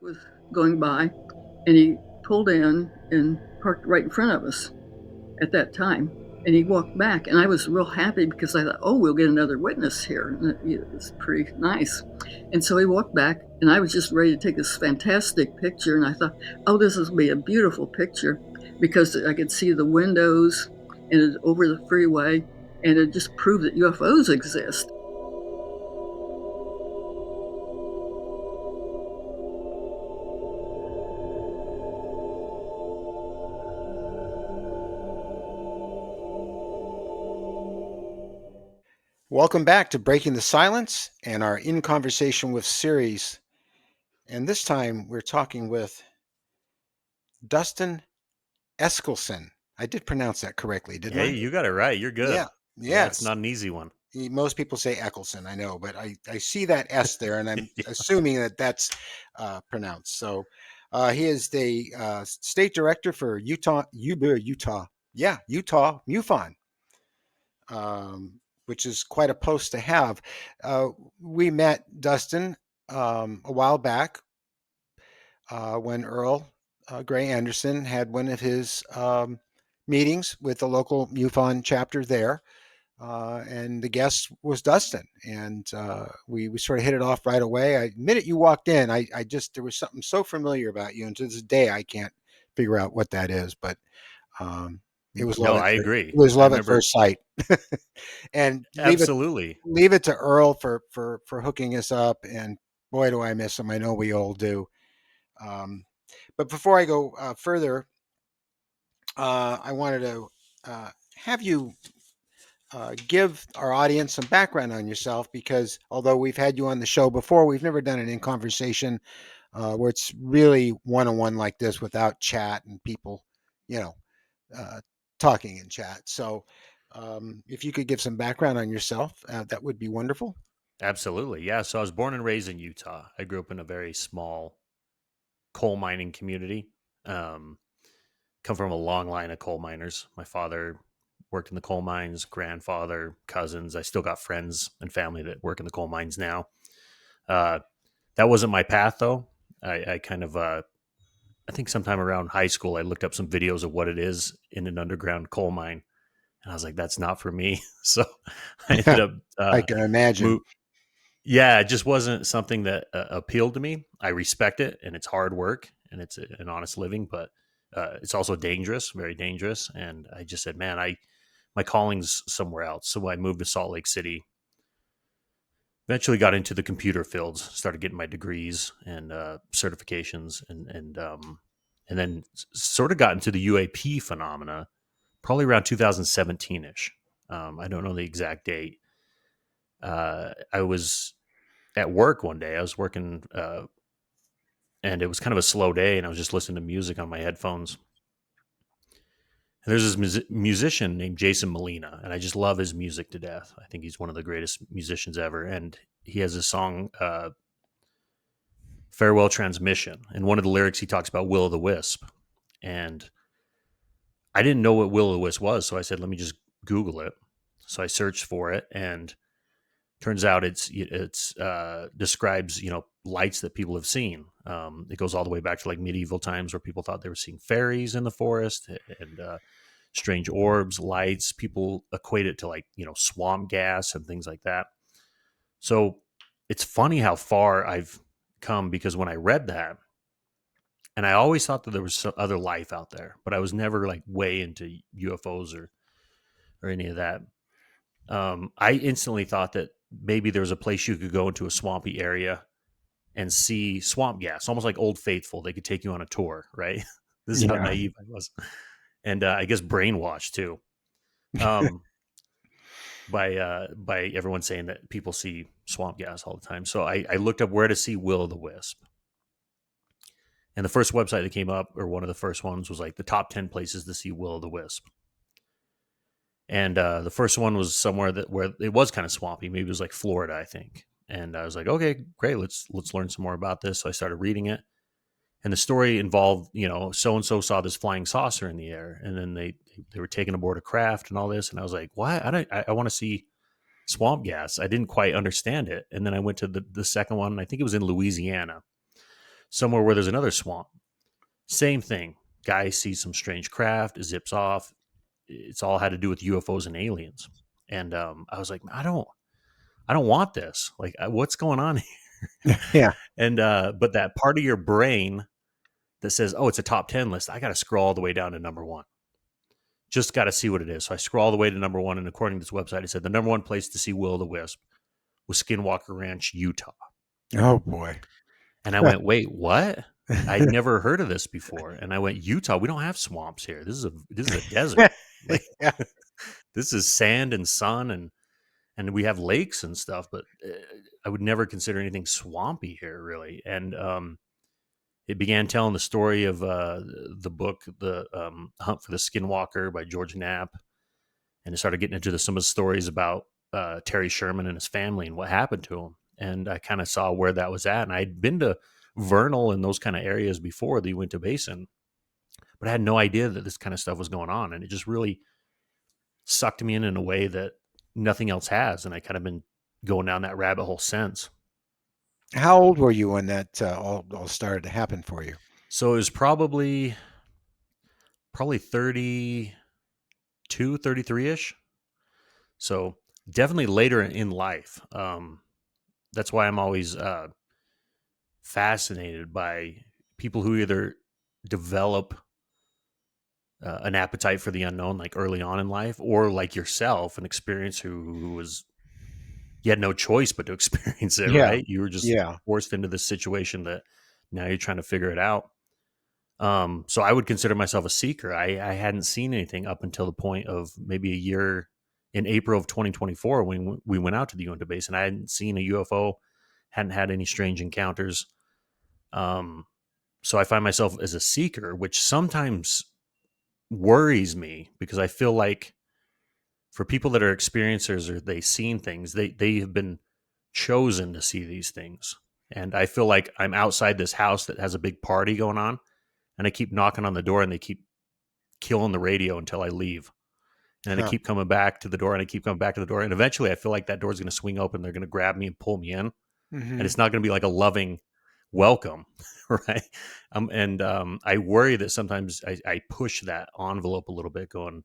was going by, and he pulled in and parked right in front of us at that time. And he walked back, and I was real happy because I thought, oh, we'll get another witness here. And it was pretty nice. And so he walked back, and I was just ready to take this fantastic picture. And I thought, oh, this will be a beautiful picture because I could see the windows and it over the freeway, and it just proved that UFOs exist. Welcome back to Breaking the Silence and our In Conversation with series. And this time we're talking with Dustin Eskelsen. I did pronounce that correctly, didn't Hey, I? you got it right. You're good. Yeah. Yeah, it's Yes. not an easy one. Most people say Eccleston, I know, but I see that S there, and I'm assuming that that's pronounced. So he is the state director for Utah, Utah MUFON, which is quite a post to have. We met Dustin a while back when Earl Gray Anderson had one of his meetings with the local MUFON chapter there. And the guest was Dustin, and we sort of hit it off right away. The minute you walked in, I just, there was something so familiar about you, and to this day I can't figure out what that is, but it was No, love at I first, agree. it was I love at remember first sight. And absolutely. leave it to Earl for hooking us up, and boy do I miss him. I know we all do. Um, but before I go further, I wanted to have you give our audience some background on yourself, because although we've had you on the show before, we've never done an in conversation where it's really one-on-one like this without chat and people, you know, uh, talking in chat. So if you could give some background on yourself, that would be wonderful. Absolutely. Yeah. So I was born and raised in Utah. I grew up in a very small coal mining community. Um, come from a long line of coal miners. My father worked in the coal mines, grandfather, cousins. I still got friends and family that work in the coal mines now. Uh, that wasn't my path, though. I kind of I think sometime around high school, I looked up some videos of what it is in an underground coal mine, and I was like, "That's not for me." So I ended up, I can imagine. move. Yeah, it just wasn't something that appealed to me. I respect it, and it's hard work, and it's an honest living, but it's also dangerous, very dangerous. And I just said, "Man, I my calling's somewhere else." So I moved to Salt Lake City. Eventually, got into the computer fields, started getting my degrees and certifications, and then sort of got into the UAP phenomena probably around 2017 ish. I don't know the exact date. I was at work one day. I was working, and it was kind of a slow day, and I was just listening to music on my headphones. And there's this musician named Jason Molina, and I just love his music to death. I think he's one of the greatest musicians ever. And he has a song, Farewell Transmission. And one of the lyrics, he talks about Will o' the Wisp. And I didn't know what Will o' the Wisp was, so I said, let me just Google it. So I searched for it, and turns out it's describes lights that people have seen. It goes all the way back to like medieval times where people thought they were seeing fairies in the forest and strange orbs, lights. People equate it to like swamp gas and things like that. So it's funny how far I've come, because when I read that, and I always thought that there was some other life out there, but I was never like way into UFOs or any of that. I instantly thought that maybe there was a place you could go into a swampy area and see swamp gas, almost like Old Faithful. They could take you on a tour, right? This is how Yeah. naive I was, and I guess brainwashed too, um, by everyone saying that people see swamp gas all the time. So I looked up where to see Will o' the Wisp, and the first website that came up, or one of the first ones, was like the top 10 places to see Will o' the Wisp. And the first one was somewhere where it was kind of swampy. Maybe it was like Florida, I think. And I was like, okay, great. Let's learn some more about this. So I started reading it, and the story involved, so and so saw this flying saucer in the air, and then they were taken aboard a craft and all this. And I was like, what? I want to see swamp gas. I didn't quite understand it. And then I went to the second one. I think it was in Louisiana. somewhere where there's another swamp. Same thing. Guy sees some strange craft, zips off. It's all had to do with UFOs and aliens. And I was like, I don't want this. Like, what's going on here? Yeah. And but that part of your brain that says, "Oh, it's a top 10 list," I got to scroll all the way down to number one. Just got to see what it is. So I scroll all the way to number one, and according to this website, it said the number one place to see will-o'-the-wisp was Skinwalker Ranch, Utah. Oh boy. And I went, wait, what? I'd never heard of this before. And I went, Utah, we don't have swamps here. This is a desert. Like Yeah. this is sand and sun and we have lakes and stuff, but I would never consider anything swampy here, really. And it began telling the story of the book, The Hunt for the Skinwalker by George Knapp, and it started getting into some of the stories about Terry Sherman and his family and what happened to him. And I kind of saw where that was at. And I'd been to Vernal and those kind of areas before the Uinta Basin, but I had no idea that this kind of stuff was going on. And it just really sucked me in a way that nothing else has. And I kind of been going down that rabbit hole since. How old were you when that all started to happen for you? So it was probably 32, 33-ish. So definitely later in life. That's why I'm always fascinated by people who either develop an appetite for the unknown, like early on in life, or like yourself, an experience who was, you had no choice but to experience it, Yeah. right? You were just Yeah. forced into this situation that now you're trying to figure it out. So I would consider myself a seeker. I hadn't seen anything up until the point of maybe a year in April of 2024 when we went out to the Uinta Basin. I hadn't seen a UFO, hadn't had any strange encounters. So I find myself as a seeker, which sometimes worries me because I feel like for people that are experiencers or they've seen things, they have been chosen to see these things. And I feel like I'm outside this house that has a big party going on, and I keep knocking on the door and they keep killing the radio until I leave. And then I Huh. keep coming back to the door and I keep coming back to the door. And eventually I feel like that door is going to swing open. They're going to grab me and pull me in. And Mhm. it's not going to be like a loving welcome. Right. I worry that sometimes I push that envelope a little bit going,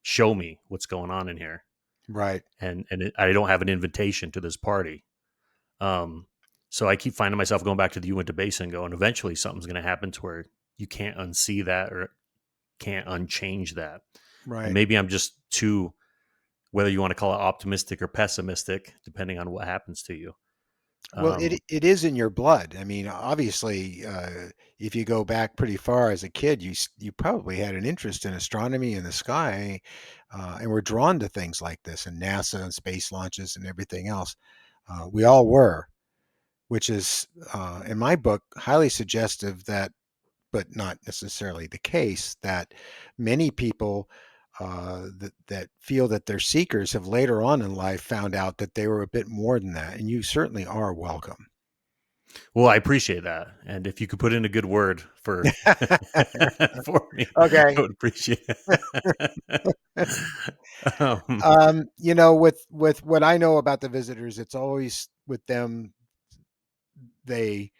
show me what's going on in here. Right. I don't have an invitation to this party. So I keep finding myself going back to the Uinta Basin going, eventually something's going to happen to where you can't unsee that or can't unchange that. And Right. maybe I'm just too, whether you want to call it optimistic or pessimistic, depending on what happens to you. Well, it is in your blood. I mean, obviously, if you go back pretty far as a kid, you probably had an interest in astronomy and the sky, and were drawn to things like this and NASA and space launches and everything else. We all were, which is, in my book, highly suggestive that, but not necessarily the case, that many people that feel that they're seekers have later on in life found out that they were a bit more than that, and you certainly are welcome. Well, I appreciate that. And if you could put in a good word for for me, I Okay. would appreciate it. um, With what I know about the visitors, it's always with them. They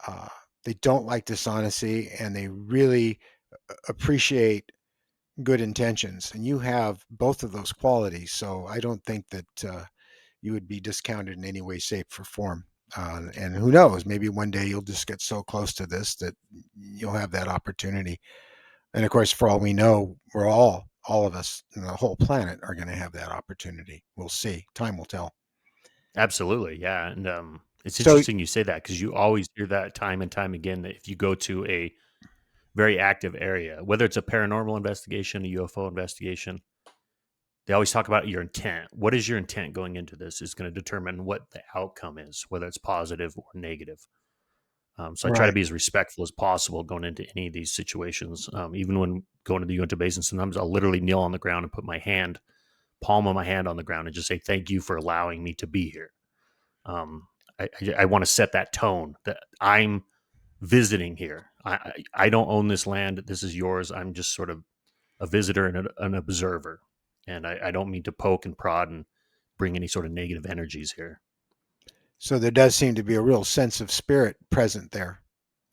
uh, they don't like dishonesty, and they really appreciate good intentions. And you have both of those qualities, so I don't think that you would be discounted in any way, shape, or form. And who knows? Maybe one day you'll just get so close to this that you'll have that opportunity. And of course, for all we know, we're all of us, and the whole planet are going to have that opportunity. We'll see. Time will tell. Absolutely. Yeah. And it's So, interesting you say that because you always hear that time and time again that if you go to a very active area, whether it's a paranormal investigation, a UFO investigation, they always talk about your intent. What is your intent going into this is going to determine what the outcome is, whether it's positive or negative. So I try to right. be as respectful as possible going into any of these situations. Even when going to the Uinta Basin, sometimes I'll literally kneel on the ground and put my palm of my hand on the ground and just say, thank you for allowing me to be here. Um, I want to set that tone that I'm visiting here. I don't own this land. This is yours. I'm just sort of a visitor and an observer. And I don't mean to poke and prod and bring any sort of negative energies here. So there does seem to be a real sense of spirit present there.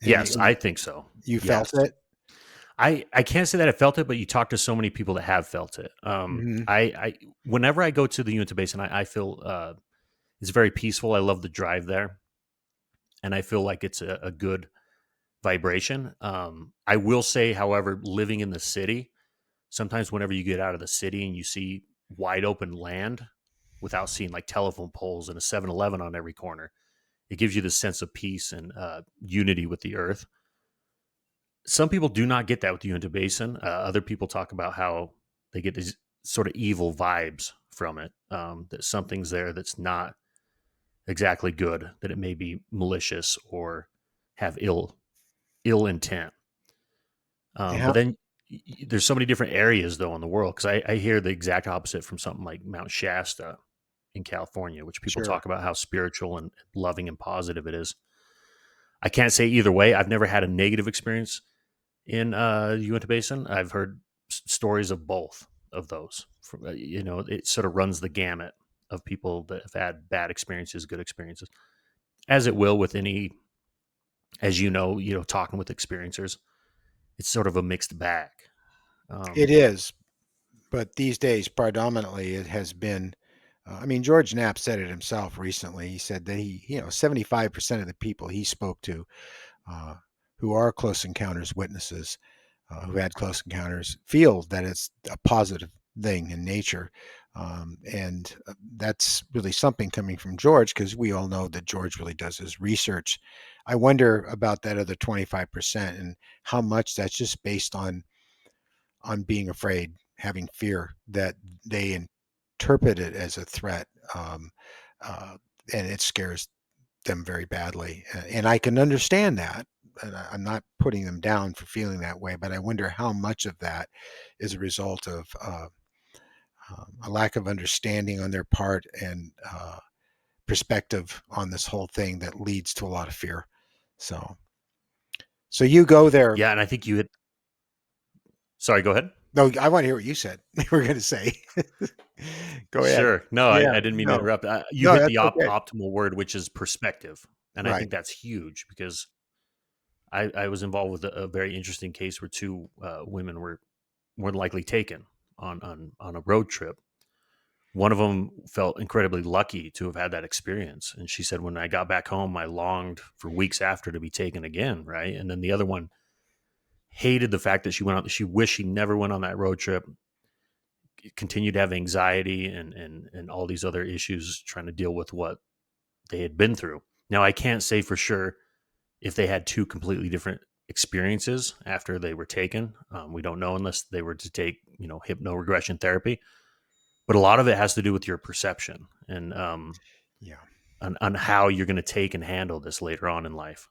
Yes, And I think so. you felt Yes. it? I can't say that I felt it, but you talk to so many people that have felt it. Hmm. I whenever I go to the Uinta Basin, I feel it's very peaceful. I love the drive there, and I feel like it's a good vibration. I will say, however, living in the city, sometimes whenever you get out of the city and you see wide open land without seeing like telephone poles and a 7-Eleven on every corner, it gives you this sense of peace and unity with the earth. Some people do not get that with the Uinta Basin. Other people talk about how they get these sort of evil vibes from it. That something's there that's not exactly good. That it may be malicious or have ill intent. And But how then there's so many different areas though in the world because I hear the exact opposite from something like Mount Shasta in California, which people sure. talk about how spiritual and loving and positive it is. I can't say either way. I've never had a negative experience in Uinta Basin. I've heard stories of both of those. It sort of runs the gamut of people that have had bad experiences, good experiences, as it will with any, as talking with experiencers. It's sort of a mixed bag. It Um, is, but these days, predominantly, it has been. I mean, George Knapp said it himself recently. He said that 75% of the people he spoke to, uh, who are close encounters witnesses, who had close encounters, feel that it's a positive thing in nature. And that's really something coming from George, because we all know that George really does his research. I wonder about that other 25% and how much that's just based on being afraid, having fear that they interpret it as a threat, um, uh, and it scares them very badly. And I can understand that. And I'm not putting them down for feeling that way, but I wonder how much of that is a result of a lack of understanding on their part and perspective on this whole thing that leads to a lot of fear. So, so you go there. yeah, and I think you hit. Sorry, go ahead. No, I want to hear what you said. You were going to say. Go ahead. Sure. No, I Yeah. didn't mean to No. interrupt. You No, hit that's the okay. optimal word, which is perspective, and I Right. think that's huge because I was involved with a very interesting case where two women were more than likely taken on a road trip. One of them felt incredibly lucky to have had that experience, and she said, "When I got back home, I longed for weeks after to be taken again." Right, and then the other one hated the fact that she went on. She wished she never went on that road trip. Continued to have anxiety and all these other issues trying to deal with what they had been through. Now, I can't say for sure if they had two completely different experiences after they were taken. We don't know unless they were to take, hypno regression therapy. But a lot of it has to do with your perception and Yeah. on how you're going to take and handle this later on in life.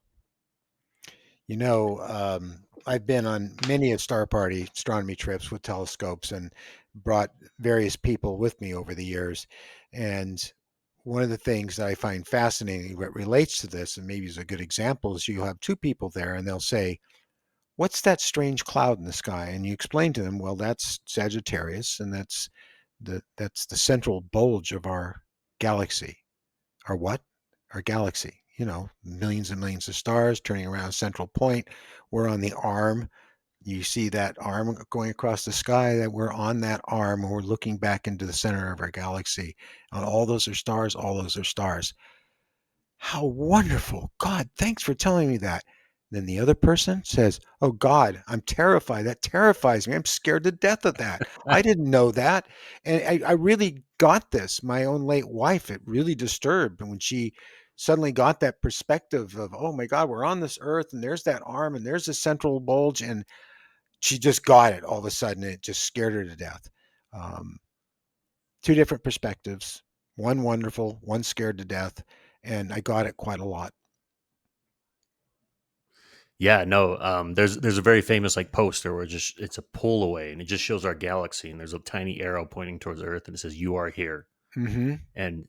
I've been on many a star party astronomy trips with telescopes and brought various people with me over the years. And one of the things that I find fascinating that relates to this, and maybe is a good example, is you'll have two people there and they'll say, "What's that strange cloud in the sky?" And you explain to them, "Well, that's Sagittarius, and that's the central bulge of our galaxy." Our what? Our galaxy. Millions and millions of stars turning around a central point. We're on the arm. You see that arm going across the sky, that we're on that arm and we're looking back into the center of our galaxy. And all those are stars, all those are stars. How wonderful. God, thanks for telling me that. Then the other person says, "Oh God, I'm terrified. That terrifies me. I'm scared to death of that. I didn't know that." And I really got this. My own late wife, it really disturbed when she suddenly got that perspective of, "Oh my God, we're on this earth and there's that arm and there's the central bulge." And she just got it all of a sudden. It just scared her to death. Um, Two different perspectives, one wonderful, one scared to death. And I got it quite a lot. Yeah, no. There's a very famous like poster where it's a pull away and it just shows our galaxy and there's a tiny arrow pointing towards Earth and it says "You are here." Hmm. And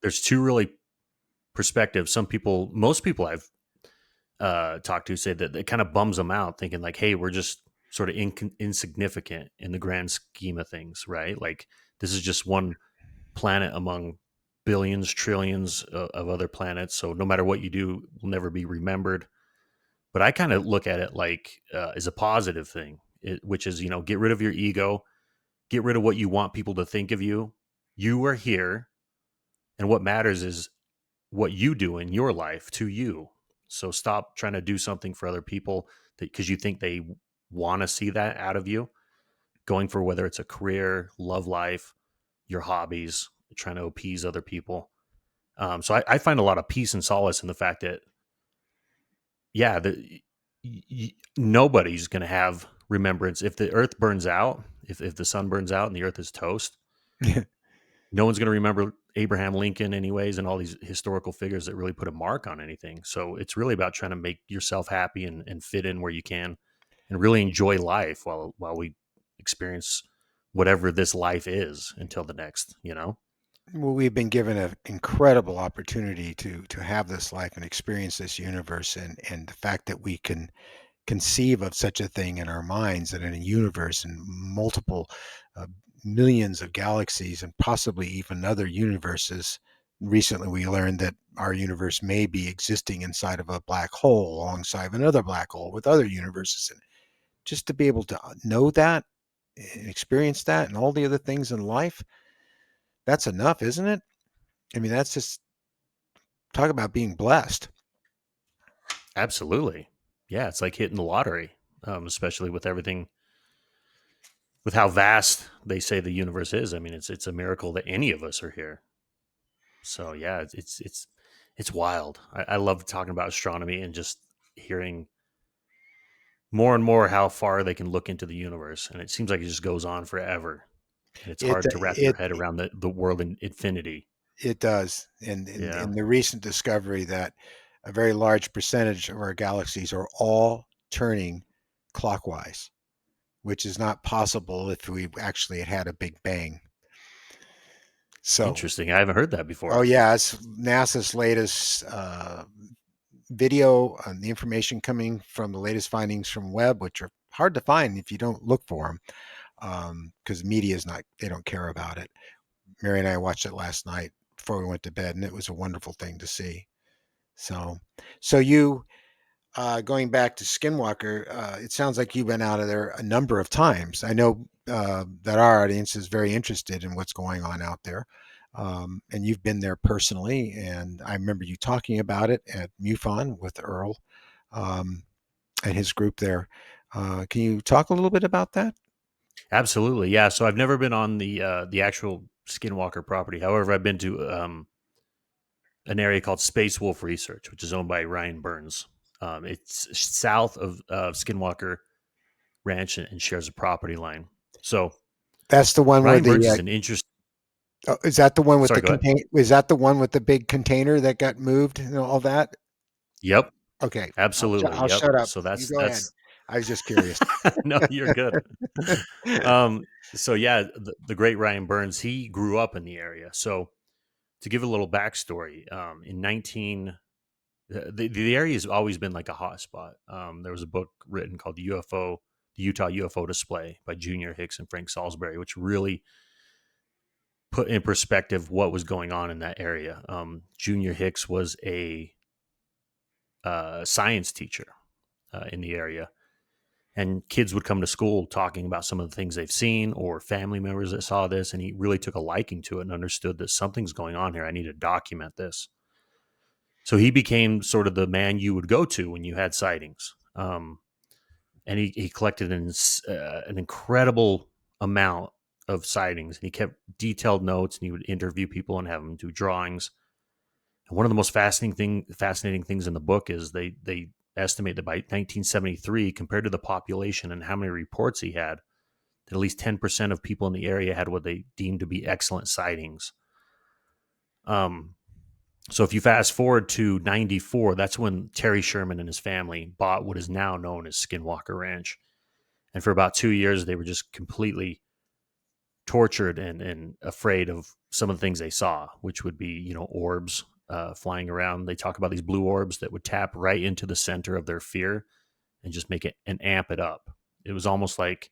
there's two really perspectives. Most people I've talked to say that it kind of bums them out, thinking like, "Hey, we're just sort of insignificant in the grand scheme of things, right? Like this is just one planet among billions, trillions of other planets. So no matter what you do, will never be remembered." But I kind of look at it like as a positive thing, which is, get rid of your ego, get rid of what you want people to think of you. You are here, and what matters is what you do in your life to you. So stop trying to do something for other people because you think they want to see that out of you. Going for whether it's a career, love life, your hobbies, trying to appease other people. So I find a lot of peace and solace in the fact that, yeah, nobody's going to have remembrance if the earth burns out. If the sun burns out and the earth is toast, no one's going to remember Abraham Lincoln anyways, and all these historical figures that really put a mark on anything. So it's really about trying to make yourself happy and fit in where you can and really enjoy life while we experience whatever this life is until the next. Well, we've been given an incredible opportunity to have this life and experience this universe, and the fact that we can conceive of such a thing in our minds, that in a universe and multiple uh, millions of galaxies and possibly even other universes. Recently, we learned that our universe may be existing inside of a black hole alongside of another black hole with other universes. And just to be able to know that and experience that and all the other things in life, that's enough, isn't it? I mean, that's just talk about being blessed. Absolutely. Yeah, it's like hitting the lottery, especially with everything, with how vast they say the universe is. I mean, it's a miracle that any of us are here. So yeah, it's wild. I love talking about astronomy and just hearing more and more how far they can look into the universe, and it seems like it just goes on forever, and it's It hard to wrap your it head around the world in infinity. it does, and Yeah, in the recent discovery that a very large percentage of our galaxies are all turning clockwise, which is not possible if we actually had a Big Bang. So, interesting. I haven't heard that oh before. yeah, it's NASA's latest video on the information coming from the latest findings from Webb, which are hard to find if you don't look for them, because media is not, they don't care about it. Mary and I watched it last night before we went to bed, and it was a wonderful thing to see. So, so you, going back to Skinwalker, it sounds like you've been out of there a number of times. I know that our audience is very interested in what's going on out there. And you've been there personally, and I remember you talking about it at MUFON with Earl um, and his group there. Can you talk a little bit about that? Absolutely, yeah. So I've never been on the actual Skinwalker property. However, I've been to an area called Space Wolf Research, which is owned by Ryan Burns. It's south of Skinwalker Ranch and shares a property line. So That's the one where Ryan Burns the is an interest. is that the one with Sorry, the go ahead. contain? Is that the one with the big container that got moved and all that? Yep, Okay, absolutely. I'll Yep. shut up. So You that's go ahead. that's I was just curious. no, you're good. Um, so yeah, the great Ryan Burns, he grew up in the area. So to give a little backstory, in 19 the area has always been like a hot spot. There was a book written called the Utah UFO Display by Junior Hicks and Frank Salisbury, which really put in perspective what was going on in that area. Junior Hicks was a science teacher in the area, and kids would come to school talking about some of the things they've seen or family members that saw this, and he really took a liking to it and understood that something's going on here. I need to document this. So he became sort of the man you would go to when you had sightings. And he collected an incredible amount of sightings, and he kept detailed notes, and he would interview people and have them do drawings. And one of the most fascinating things in the book is they estimate that by 1973, compared to the population and how many reports he had, that at least 10% of people in the area had what they deemed to be excellent sightings. So if you fast forward to 94, that's when Terry Sherman and his family bought what is now known as Skinwalker Ranch. And for about 2 years, they were just completely tortured and afraid of some of the things they saw, which would be, orbs flying around. They talk about these blue orbs that would tap right into the center of their fear and just make it and amp it up. It was almost like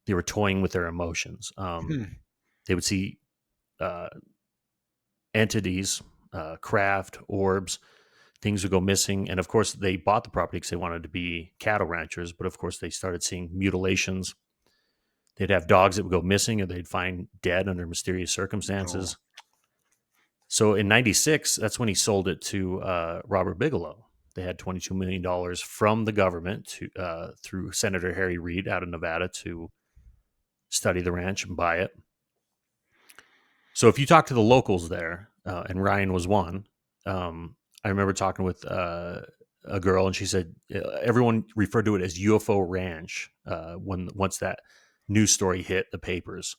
they were toying with their emotions. Hmm. They would see entities, craft, orbs things would go missing. And of course, they bought the property because they wanted to be cattle ranchers. But of course, they started seeing mutilations. They'd have dogs that would go missing, or they'd find dead under mysterious circumstances. So in '96, that's when he sold it to Robert Bigelow. They had $22 million from the government through Senator Harry Reid out of Nevada to study the ranch and buy it. So if you talk to the locals there, and Ryan was one, I remember talking with a girl, and she said everyone referred to it as UFO Ranch once that news story hit the papers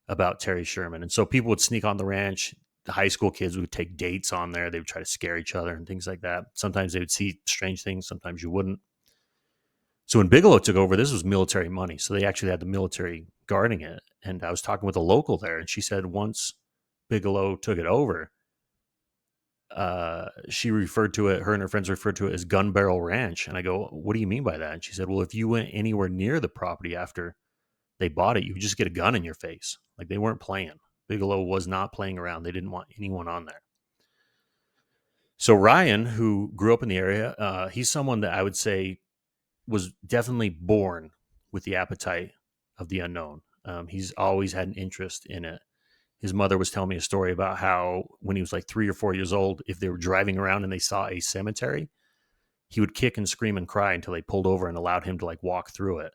about Terry Sherman. And so people would sneak on the ranch. The high school kids would take dates on there. They would try to scare each other and things like that. Sometimes they would see strange things. Sometimes you wouldn't. So when Bigelow took over, this was military money. So they actually had the military guarding it. And I was talking with a local there, and she said once Bigelow took it over, she referred to it, her and her friends referred to it as Gun Barrel Ranch. And I go, what do you mean by that? And she said, well, if you went anywhere near the property after they bought it, you would just get a gun in your face. Like, they weren't playing. Bigelow was not playing around. They didn't want anyone on there. So Ryan, who grew up in the area, he's someone that I would say was definitely born with the appetite of the unknown. He's always had an interest in it. His mother was telling me a story about how when he was like 3 or 4 years old, if they were driving around and they saw a cemetery, he would kick and scream and cry until they pulled over and allowed him to like walk through it.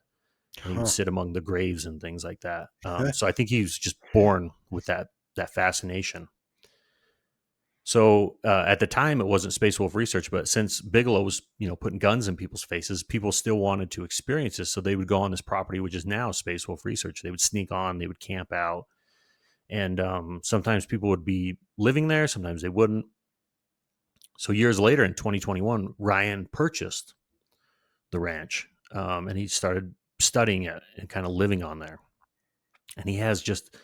And he would sit among the graves and things like that. So I think he was just born with that fascination. So at the time, it wasn't Space Wolf research, but since Bigelow was, putting guns in people's faces, people still wanted to experience this. So they would go on this property, which is now Space Wolf research. They would sneak on, they would camp out, and sometimes people would be living there, sometimes they wouldn't. So years later, in 2021, Ryan purchased the ranch, and he started studying it and kind of living on there. And he has just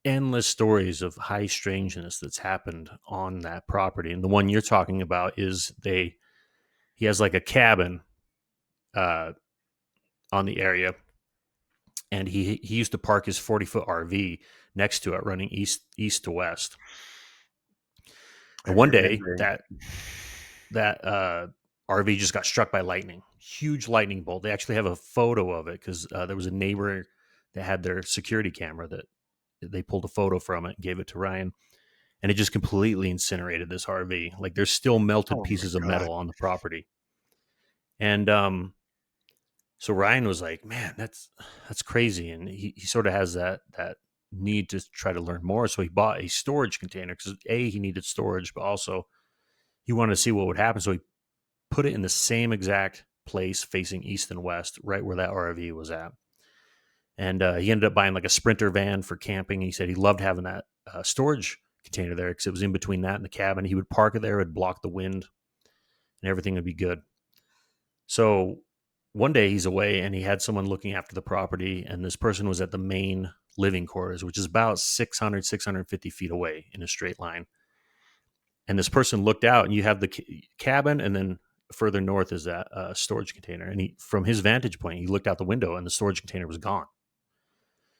endless stories of high strangeness that's happened on that property. And the one you're talking about is he has like a cabin on the area, and he used to park his 40-foot RV next to it, running east to west. And one day that RV just got struck by lightning, huge lightning bolt. They actually have a photo of it because there was a neighbor that had their security camera that they pulled a photo from it and gave it to Ryan, and it just completely incinerated this RV. Like, there's still melted pieces of metal on the property. And so Ryan was like, man, that's crazy. And he sort of has that need to try to learn more. So he bought a storage container because he needed storage, but also he wanted to see what would happen. So he put it in the same exact place facing east and west, right where that RV was at. And he ended up buying like a Sprinter van for camping. He said he loved having that storage container there because it was in between that and the cabin. He would park it there, it would block the wind, and everything would be good. So one day he's away and he had someone looking after the property, and this person was at the main living quarters, which is about 650 feet away in a straight line. And this person looked out, and you have the cabin, and then further north is that storage container. And from his vantage point, he looked out the window and the storage container was gone.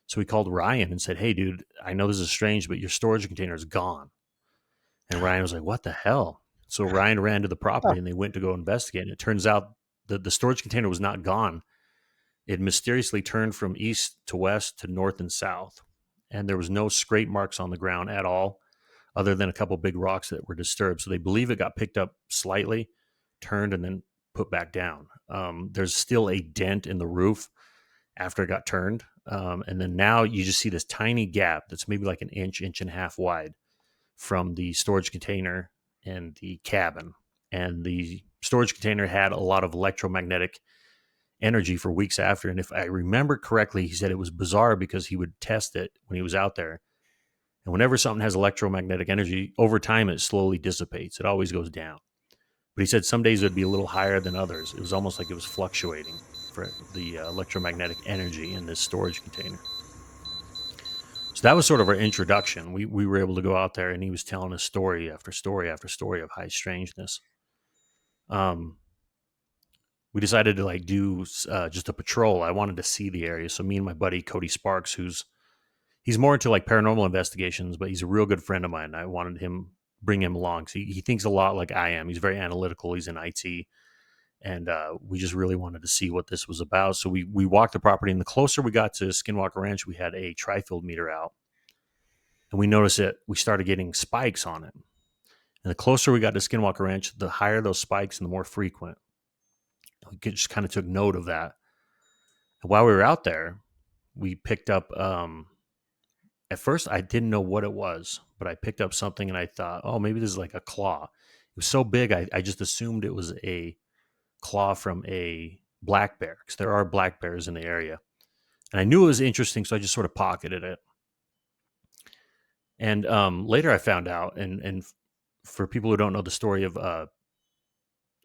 So he called Ryan and said, hey, dude, I know this is strange, but your storage container is gone. And Ryan was like, what the hell? So Ryan ran to the property and they went to go investigate. And it turns out that the storage container was not gone. It mysteriously turned from east to west to north and south. And there was no scrape marks on the ground at all, other than a couple big rocks that were disturbed. So they believe it got picked up slightly, turned, and then put back down. There's still a dent in the roof after it got turned. And then now you just see this tiny gap that's maybe like an inch and a half wide from the storage container and the cabin. And the storage container had a lot of electromagnetic energy for weeks after. And if I remember correctly, he said it was bizarre because he would test it when he was out there. And whenever something has electromagnetic energy, over time it slowly dissipates. It always goes down. But he said some days it would be a little higher than others. It was almost like it was fluctuating for the electromagnetic energy in this storage container. So that was sort of our introduction. We were able to go out there, and he was telling us story after story after story of high strangeness. We decided to do just a patrol. I wanted to see the area. So me and my buddy Cody Sparks, he's more into paranormal investigations, but he's a real good friend of mine. I wanted him bring him along. So he thinks a lot like I am. He's very analytical. He's in IT. And we just really wanted to see what this was about. So we walked the property, and the closer we got to Skinwalker Ranch, we had a tri-field meter out. And we noticed that we started getting spikes on it. And the closer we got to Skinwalker Ranch, the higher those spikes and the more frequent. We just kind of took note of that. And while we were out there, we picked up, at first I didn't know what it was, but I picked up something and I thought, oh, maybe this is like a claw. It was so big, I just assumed it was a claw from a black bear, because there are black bears in the area. And I knew it was interesting, so I just sort of pocketed it. And later I found out, and for people who don't know the story of the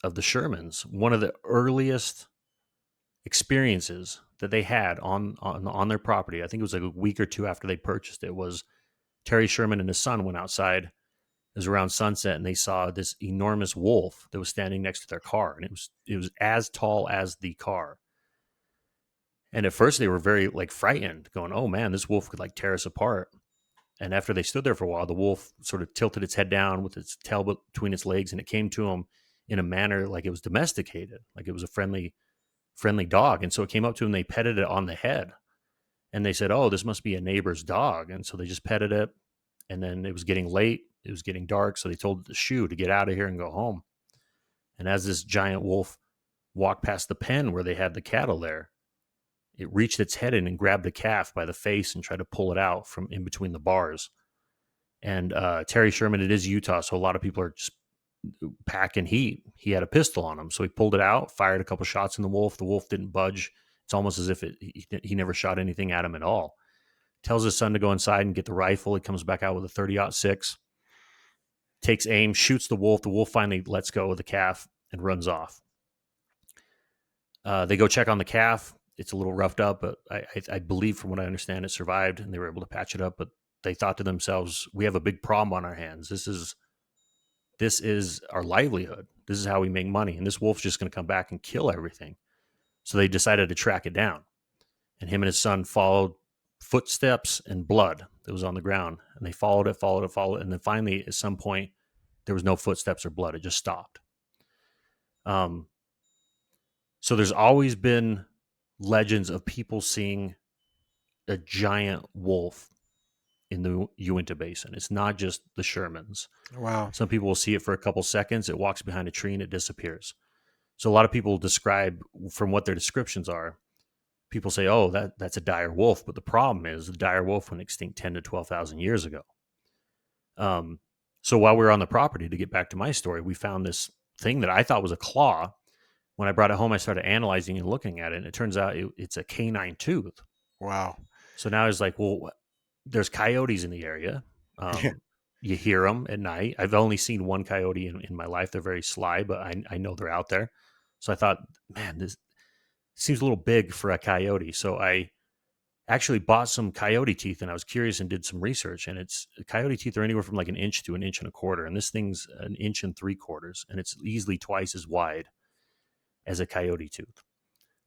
Shermans, one of the earliest experiences that they had on their property, I think it was like a week or two after they purchased it, was Terry Sherman and his son went outside. It was around sunset, and they saw this enormous wolf that was standing next to their car, and it was as tall as the car. And at first they were very like frightened, going, "Oh man, this wolf could like tear us apart." And after they stood there for a while, the wolf sort of tilted its head down with its tail between its legs, and it came to them in a manner like it was domesticated, like it was a friendly dog. And so it came up to him, they petted it on the head, and they said, "Oh, this must be a neighbor's dog." And so they just petted it, and then it was getting late, it was getting dark, so they told it to shoo, to get out of here and go home. And as this giant wolf walked past the pen where they had the cattle there, it reached its head in and grabbed the calf by the face and tried to pull it out from in between the bars. And Terry Sherman, it is Utah, so a lot of people are just packing heat. He had a pistol on him, so he pulled it out, fired a couple shots in the wolf. The wolf didn't budge. It's almost as if he never shot anything at him at all. Tells his son to go inside and get the rifle. He comes back out with a 30-06, takes aim, shoots the wolf. The wolf finally lets go of the calf and runs off. They go check on the calf. It's a little roughed up, but I believe, from what I understand, it survived, and they were able to patch it up. But they thought to themselves, we have a big problem on our hands. This is our livelihood. This is how we make money. And this wolf's just going to come back and kill everything. So they decided to track it down. And him and his son followed footsteps and blood that was on the ground. And they followed it. And then finally, at some point, there was no footsteps or blood. It just stopped. So there's always been legends of people seeing a giant wolf in the Uinta Basin. It's not just the Shermans. Wow. Some people will see it for a couple seconds. It walks behind a tree and it disappears. So a lot of people describe, from what their descriptions are, people say, "Oh, that's a dire wolf." But the problem is, the dire wolf went extinct 10 to 12,000 years ago. So while we were on the property, to get back to my story, we found this thing that I thought was a claw. When I brought it home, I started analyzing and looking at it, and it turns out it's a canine tooth. Wow. So now it's like, well, there's coyotes in the area. You hear them at night. I've only seen one coyote in my life. They're very sly, but I know they're out there. So I thought, man, this seems a little big for a coyote. So I actually bought some coyote teeth, and I was curious and did some research. And coyote teeth are anywhere from like an inch to an inch and a quarter. And this thing's an inch and 3/4. And it's easily twice as wide as a coyote tooth.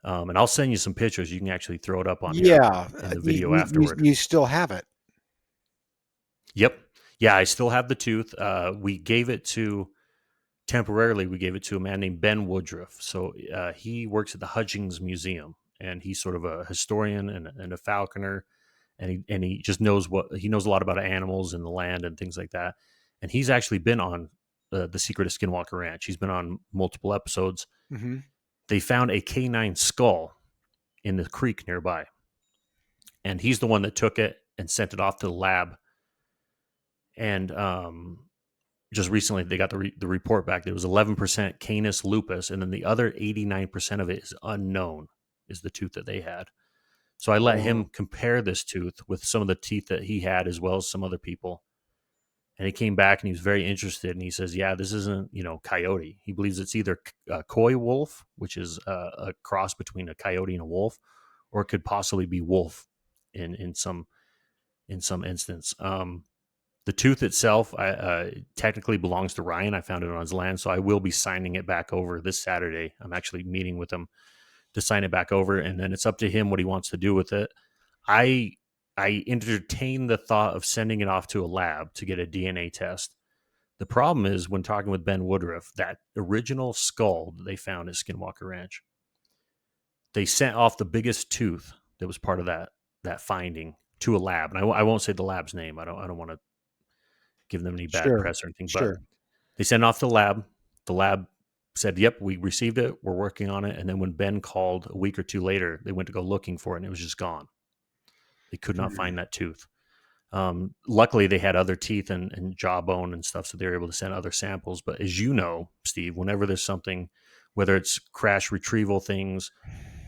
And I'll send you some pictures. You can actually throw it up on here in the video afterward. You still have it. Yep. Yeah, I still have the tooth. We gave it to a man named Ben Woodruff. So he works at the Hutchings Museum, and he's sort of a historian and a falconer, and he just knows he knows a lot about animals and the land and things like that. And he's actually been on the Secret of Skinwalker Ranch. He's been on multiple episodes. Mm-hmm. They found a canine skull in the creek nearby, and he's the one that took it and sent it off to the lab. And just recently, they got the report back that it was 11% Canis lupus, and then the other 89% of it is unknown, is the tooth that they had. So I let him compare this tooth with some of the teeth that he had, as well as some other people. And he came back and he was very interested, and he says, "Yeah, this isn't, coyote." He believes it's either a coy wolf, which is a cross between a coyote and a wolf, or it could possibly be wolf in some instance. The tooth itself technically belongs to Ryan. I found it on his land, so I will be signing it back over this Saturday. I'm actually meeting with him to sign it back over, and then it's up to him what he wants to do with it. I entertained the thought of sending it off to a lab to get a DNA test, The problem is when talking with Ben Woodruff, that original skull that they found at Skinwalker Ranch, they sent off the biggest tooth that was part of that finding to a lab, and I won't say the lab's name. I don't want to give them any bad Sure. press or anything, but Sure. they sent it off to the lab. The lab said, "Yep, we received it. We're working on it." And then when Ben called a week or two later, they went to go looking for it, and it was just gone. They could not Mm. find that tooth. Luckily, they had other teeth and jawbone and stuff, so they were able to send other samples. But as you know, Steve, whenever there's something, whether it's crash retrieval things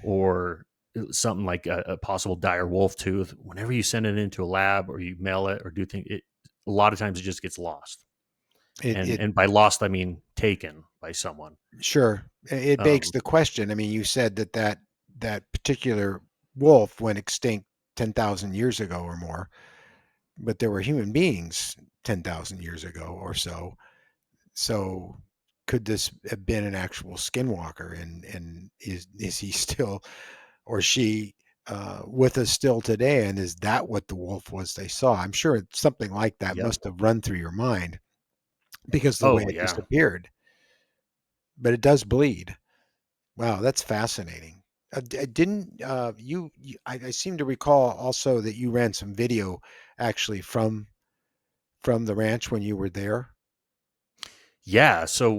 or something like a possible dire wolf tooth, whenever you send it into a lab or you mail it or do things, a lot of times it just gets lost. It And by lost, I mean taken by someone. Sure. It begs Um, the question. I mean, you said that particular wolf went extinct 10,000 years ago or more, but there were human beings 10,000 years ago or so. So could this have been an actual skinwalker, and is he still or she with us still today, and is that what the wolf was they saw? I'm sure something like that yep. must have run through your mind because the way Oh it yeah. disappeared, but it does bleed. Wow, that's fascinating. Didn't I seem to recall also that you ran some video actually from the ranch when you were there. Yeah. So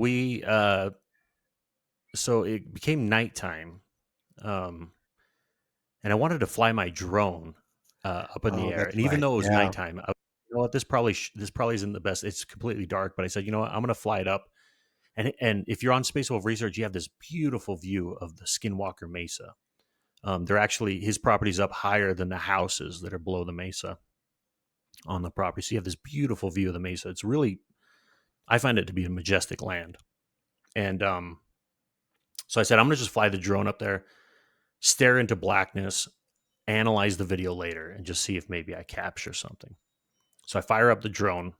it became nighttime. Um, and I wanted to fly my drone up in the Oh, air. that's And even right. though it was Yeah. nighttime, you know what? This probably isn't the best. It's completely dark. But I said, you know what? I'm going to fly it up. And if you're on Space Wolf Research, you have this beautiful view of the Skinwalker Mesa. They're actually his property's up higher than the houses that are below the mesa on the property. So you have this beautiful view of the mesa. It's really, I find it to be a majestic land. And so I said, I'm going to just fly the drone up there, stare into blackness, analyze the video later, and just see if maybe I capture something. So I fire up the drone,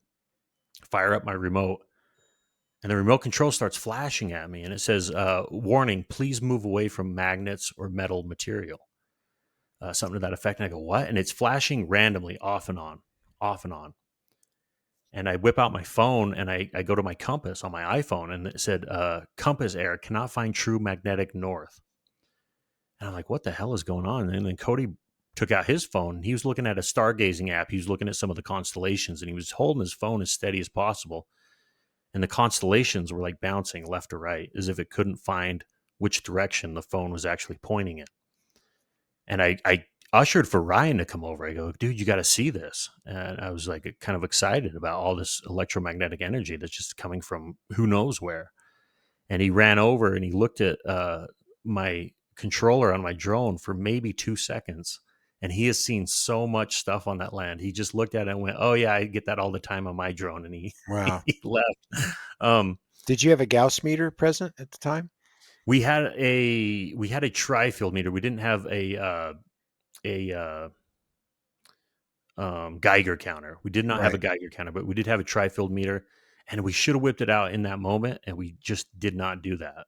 fire up my remote, and the remote control starts flashing at me. And it says, warning, please move away from magnets or metal material. Something to that effect. And I go, what? And it's flashing randomly off and on, off and on. And I whip out my phone and I go to my compass on my iPhone and it said, compass error, cannot find true magnetic north. And I'm like, what the hell is going on? And then Cody took out his phone. And he was looking at a stargazing app. He was looking at some of the constellations and he was holding his phone as steady as possible. And the constellations were like bouncing left to right as if it couldn't find which direction the phone was actually pointing in. And I ushered for Ryan to come over. I go, dude, you got to see this. And I was like kind of excited about all this electromagnetic energy that's just coming from who knows where. And he ran over and he looked at my controller on my drone for maybe 2 seconds. And he has seen so much stuff on that land. He just looked at it and went, "Oh yeah, I get that all the time on my drone." And he Wow. he left. Um, Did you have a Gauss meter present at the time? we had a tri-field meter. We didn't have a Geiger counter. We did not have a Right. Geiger counter, but we did have a tri-field meter, and we should have whipped it out in that moment, and we just did not do that.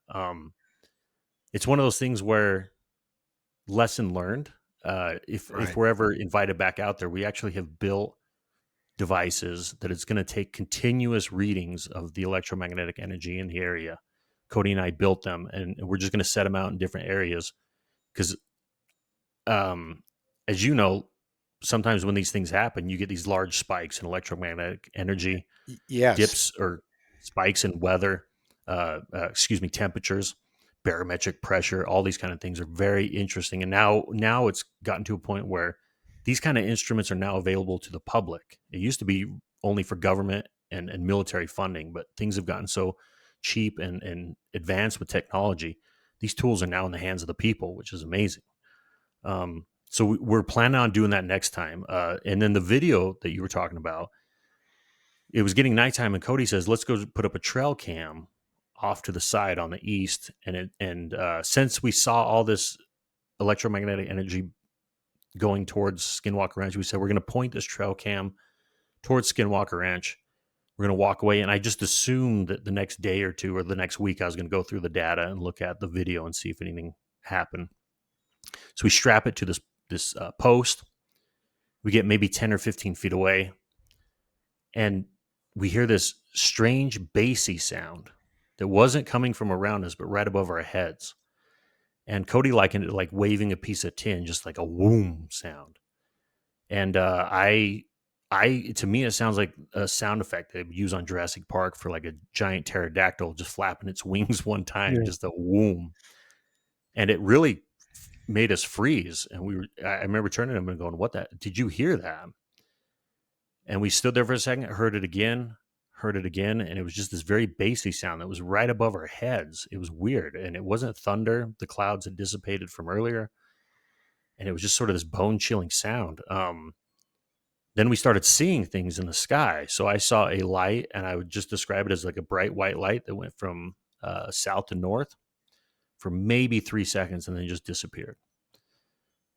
It's one of those things where lesson learned. If Right. we're ever invited back out there, we actually have built devices that it's going to take continuous readings of the electromagnetic energy in the area. Cody and I built them, and we're just going to set them out in different areas because, um, as you know, sometimes when these things happen, you get these large spikes in electromagnetic energy, Yes. dips or spikes in weather, temperatures, barometric pressure, all these kind of things are very interesting. And now it's gotten to a point where these kind of instruments are now available to the public. It used to be only for government and military funding, but things have gotten so cheap and advanced with technology. These tools are now in the hands of the people, which is amazing. So we're planning on doing that next time. And then the video that you were talking about, it was getting nighttime, and Cody says, "Let's go put up a trail cam off to the side on the east." And since we saw all this electromagnetic energy going towards Skinwalker Ranch, we said we're going to point this trail cam towards Skinwalker Ranch. We're going to walk away, and I just assumed that the next day or two or the next week I was going to go through the data and look at the video and see if anything happened. So we strap it to this post. We get maybe 10 or 15 feet away, and we hear this strange bassy sound that wasn't coming from around us, but right above our heads. And Cody likened it like waving a piece of tin, just like a whoom sound. And to me, it sounds like a sound effect they would use on Jurassic Park for like a giant pterodactyl just flapping its wings one time, Yeah. just a whoom. And it really made us freeze. And I remember turning to him and going, "What that? Did you hear that?" And we stood there for a second, heard it again, and it was just this very bassy sound that was right above our heads. It was weird, and it wasn't thunder. The clouds had dissipated from earlier, and it was just sort of this bone-chilling sound. Then we started seeing things in the sky. So I saw a light, and I would just describe it as like a bright white light that went from south to north for maybe 3 seconds and then just disappeared.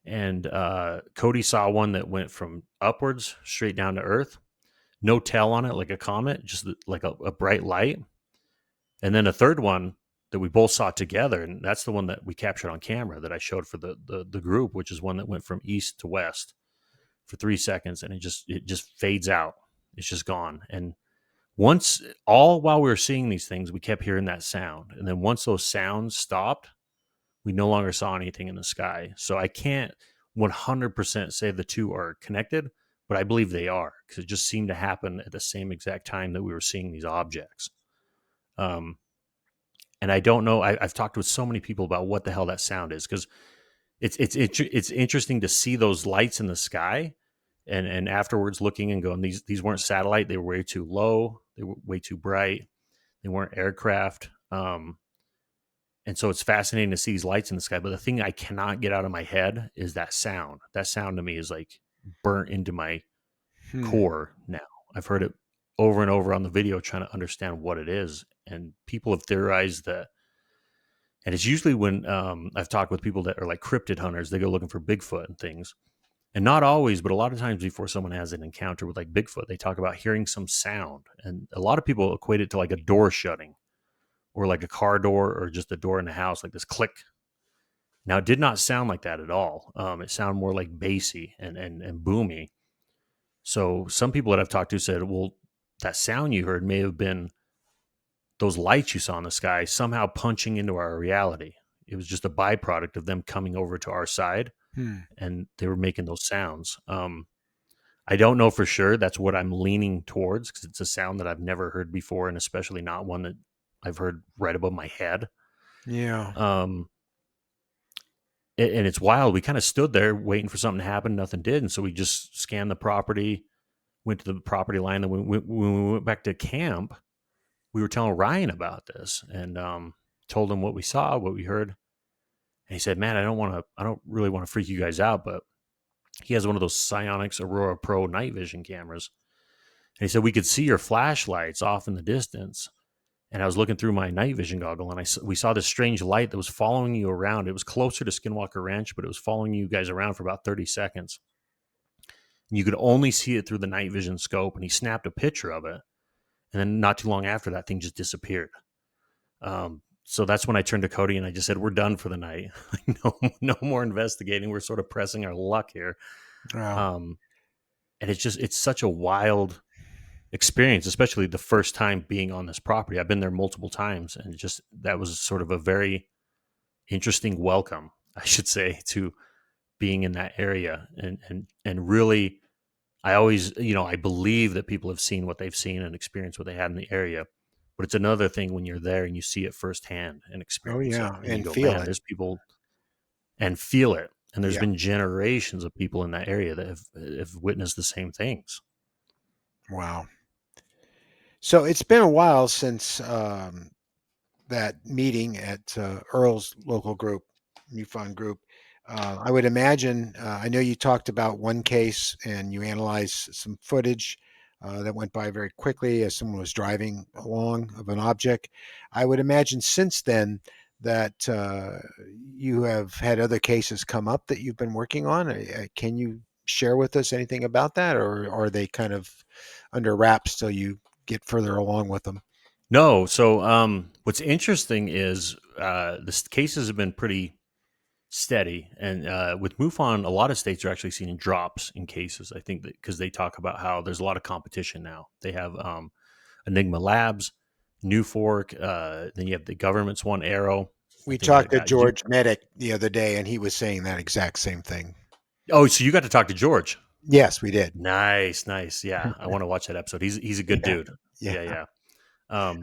And Cody saw one that went from upwards straight down to earth, no tail on it, like a comet, just like a bright light. And then a third one that we both saw together, and that's the one that we captured on camera that I showed for the group, which is one that went from east to west for 3 seconds, and it just fades out. It's just gone. And once, all while we were seeing these things, we kept hearing that sound. And then once those sounds stopped, we no longer saw anything in the sky. So I can't 100% say the two are connected, but I believe they are, because it just seemed to happen at the same exact time that we were seeing these objects. And I don't know. I've talked with so many people about what the hell that sound is, because it's interesting to see those lights in the sky, and afterwards looking and going, these weren't satellite. They were way too low. They were way too bright. They weren't aircraft. And so it's fascinating to see these lights in the sky. But the thing I cannot get out of my head is that sound. That sound to me is like burnt into my core now. I've heard it over and over on the video trying to understand what it is. And people have theorized that. And it's usually when I've talked with people that are like cryptid hunters, they go looking for Bigfoot and things. And not always, but a lot of times before someone has an encounter with like Bigfoot, they talk about hearing some sound. And a lot of people equate it to like a door shutting, or like a car door, or just a door in the house, like this click. Now, it did not sound like that at all. It sounded more like bassy and boomy. So some people that I've talked to said, well, that sound you heard may have been those lights you saw in the sky somehow punching into our reality. It was just a byproduct of them coming over to our side, and they were making those sounds. I don't know for sure. That's what I'm leaning towards, because it's a sound that I've never heard before, and especially not one that I've heard right above my head. Yeah. And it's wild. We kind of stood there waiting for something to happen. Nothing did. And so we just scanned the property, went to the property line. And when we went back to camp, we were telling Ryan about this, and told him what we saw, what we heard. And he said, "Man, I don't really want to freak you guys out, but he has one of those Psionics Aurora Pro night vision cameras." And he said, "We could see your flashlights off in the distance." And I was looking through my night vision goggle, and we saw this strange light that was following you around. It was closer to Skinwalker Ranch, but it was following you guys around for about 30 seconds. And you could only see it through the night vision scope. And he snapped a picture of it. And then not too long after, that thing just disappeared. So that's when I turned to Cody and I just said, "We're done for the night. No more investigating. We're sort of pressing our luck here." Wow. And it's such a wild experience, especially the first time being on this property. I've been there multiple times, and that was sort of a very interesting welcome, I should say, to being in that area. And really, I always, I believe that people have seen what they've seen and experienced what they had in the area. But it's another thing when you're there and you see it firsthand and Oh, experience it, yeah. and you And go, feel "Man, it. there's people," and feel it. And there's Yeah. been generations of people in that area that have witnessed the same things. Wow. So it's been a while since that meeting at Earl's local group, MUFON group. I would imagine, I know you talked about one case and you analyzed some footage that went by very quickly as someone was driving along of an object. I would imagine since then that you have had other cases come up that you've been working on. Can you share with us anything about that, or are they kind of under wraps till you get further along with them? No. So what's interesting is the cases have been pretty steady. And with MUFON, a lot of states are actually seeing drops in cases. I think that because they talk about how there's a lot of competition now. They have Enigma Labs, New Fork. Then you have the government's one, Arrow. We I think that talked to guy. George Medic the other day, and he was saying that exact same thing. Oh, so you got to talk to George. Yes, we did. Nice. Yeah, I want to watch that episode. He's a good Yeah, dude. yeah. Yeah.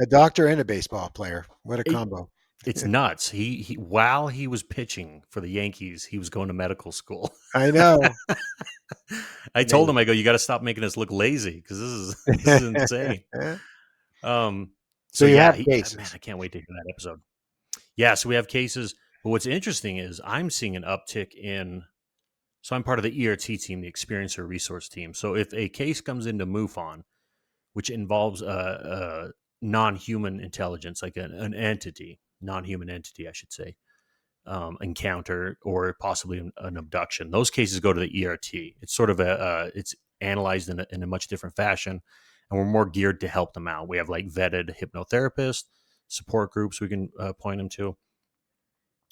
A doctor and a baseball player. What a combo! It's nuts. He while he was pitching for the Yankees, he was going to medical school. I know. I told him, Amazing. I go, you got to stop making us look lazy because this is insane. So So you yeah, have man, cases. I can't wait to hear that episode. Yeah, so we have cases, but what's interesting is I'm seeing an uptick in. So I'm part of the ERT team, the Experiencer Resource Team. So if a case comes into MUFON, which involves a non-human intelligence, like an entity, non-human entity, I should say, encounter or possibly an abduction. Those cases go to the ERT. It's sort of it's analyzed in a much different fashion, and we're more geared to help them out. We have like vetted hypnotherapists, support groups we can point them to,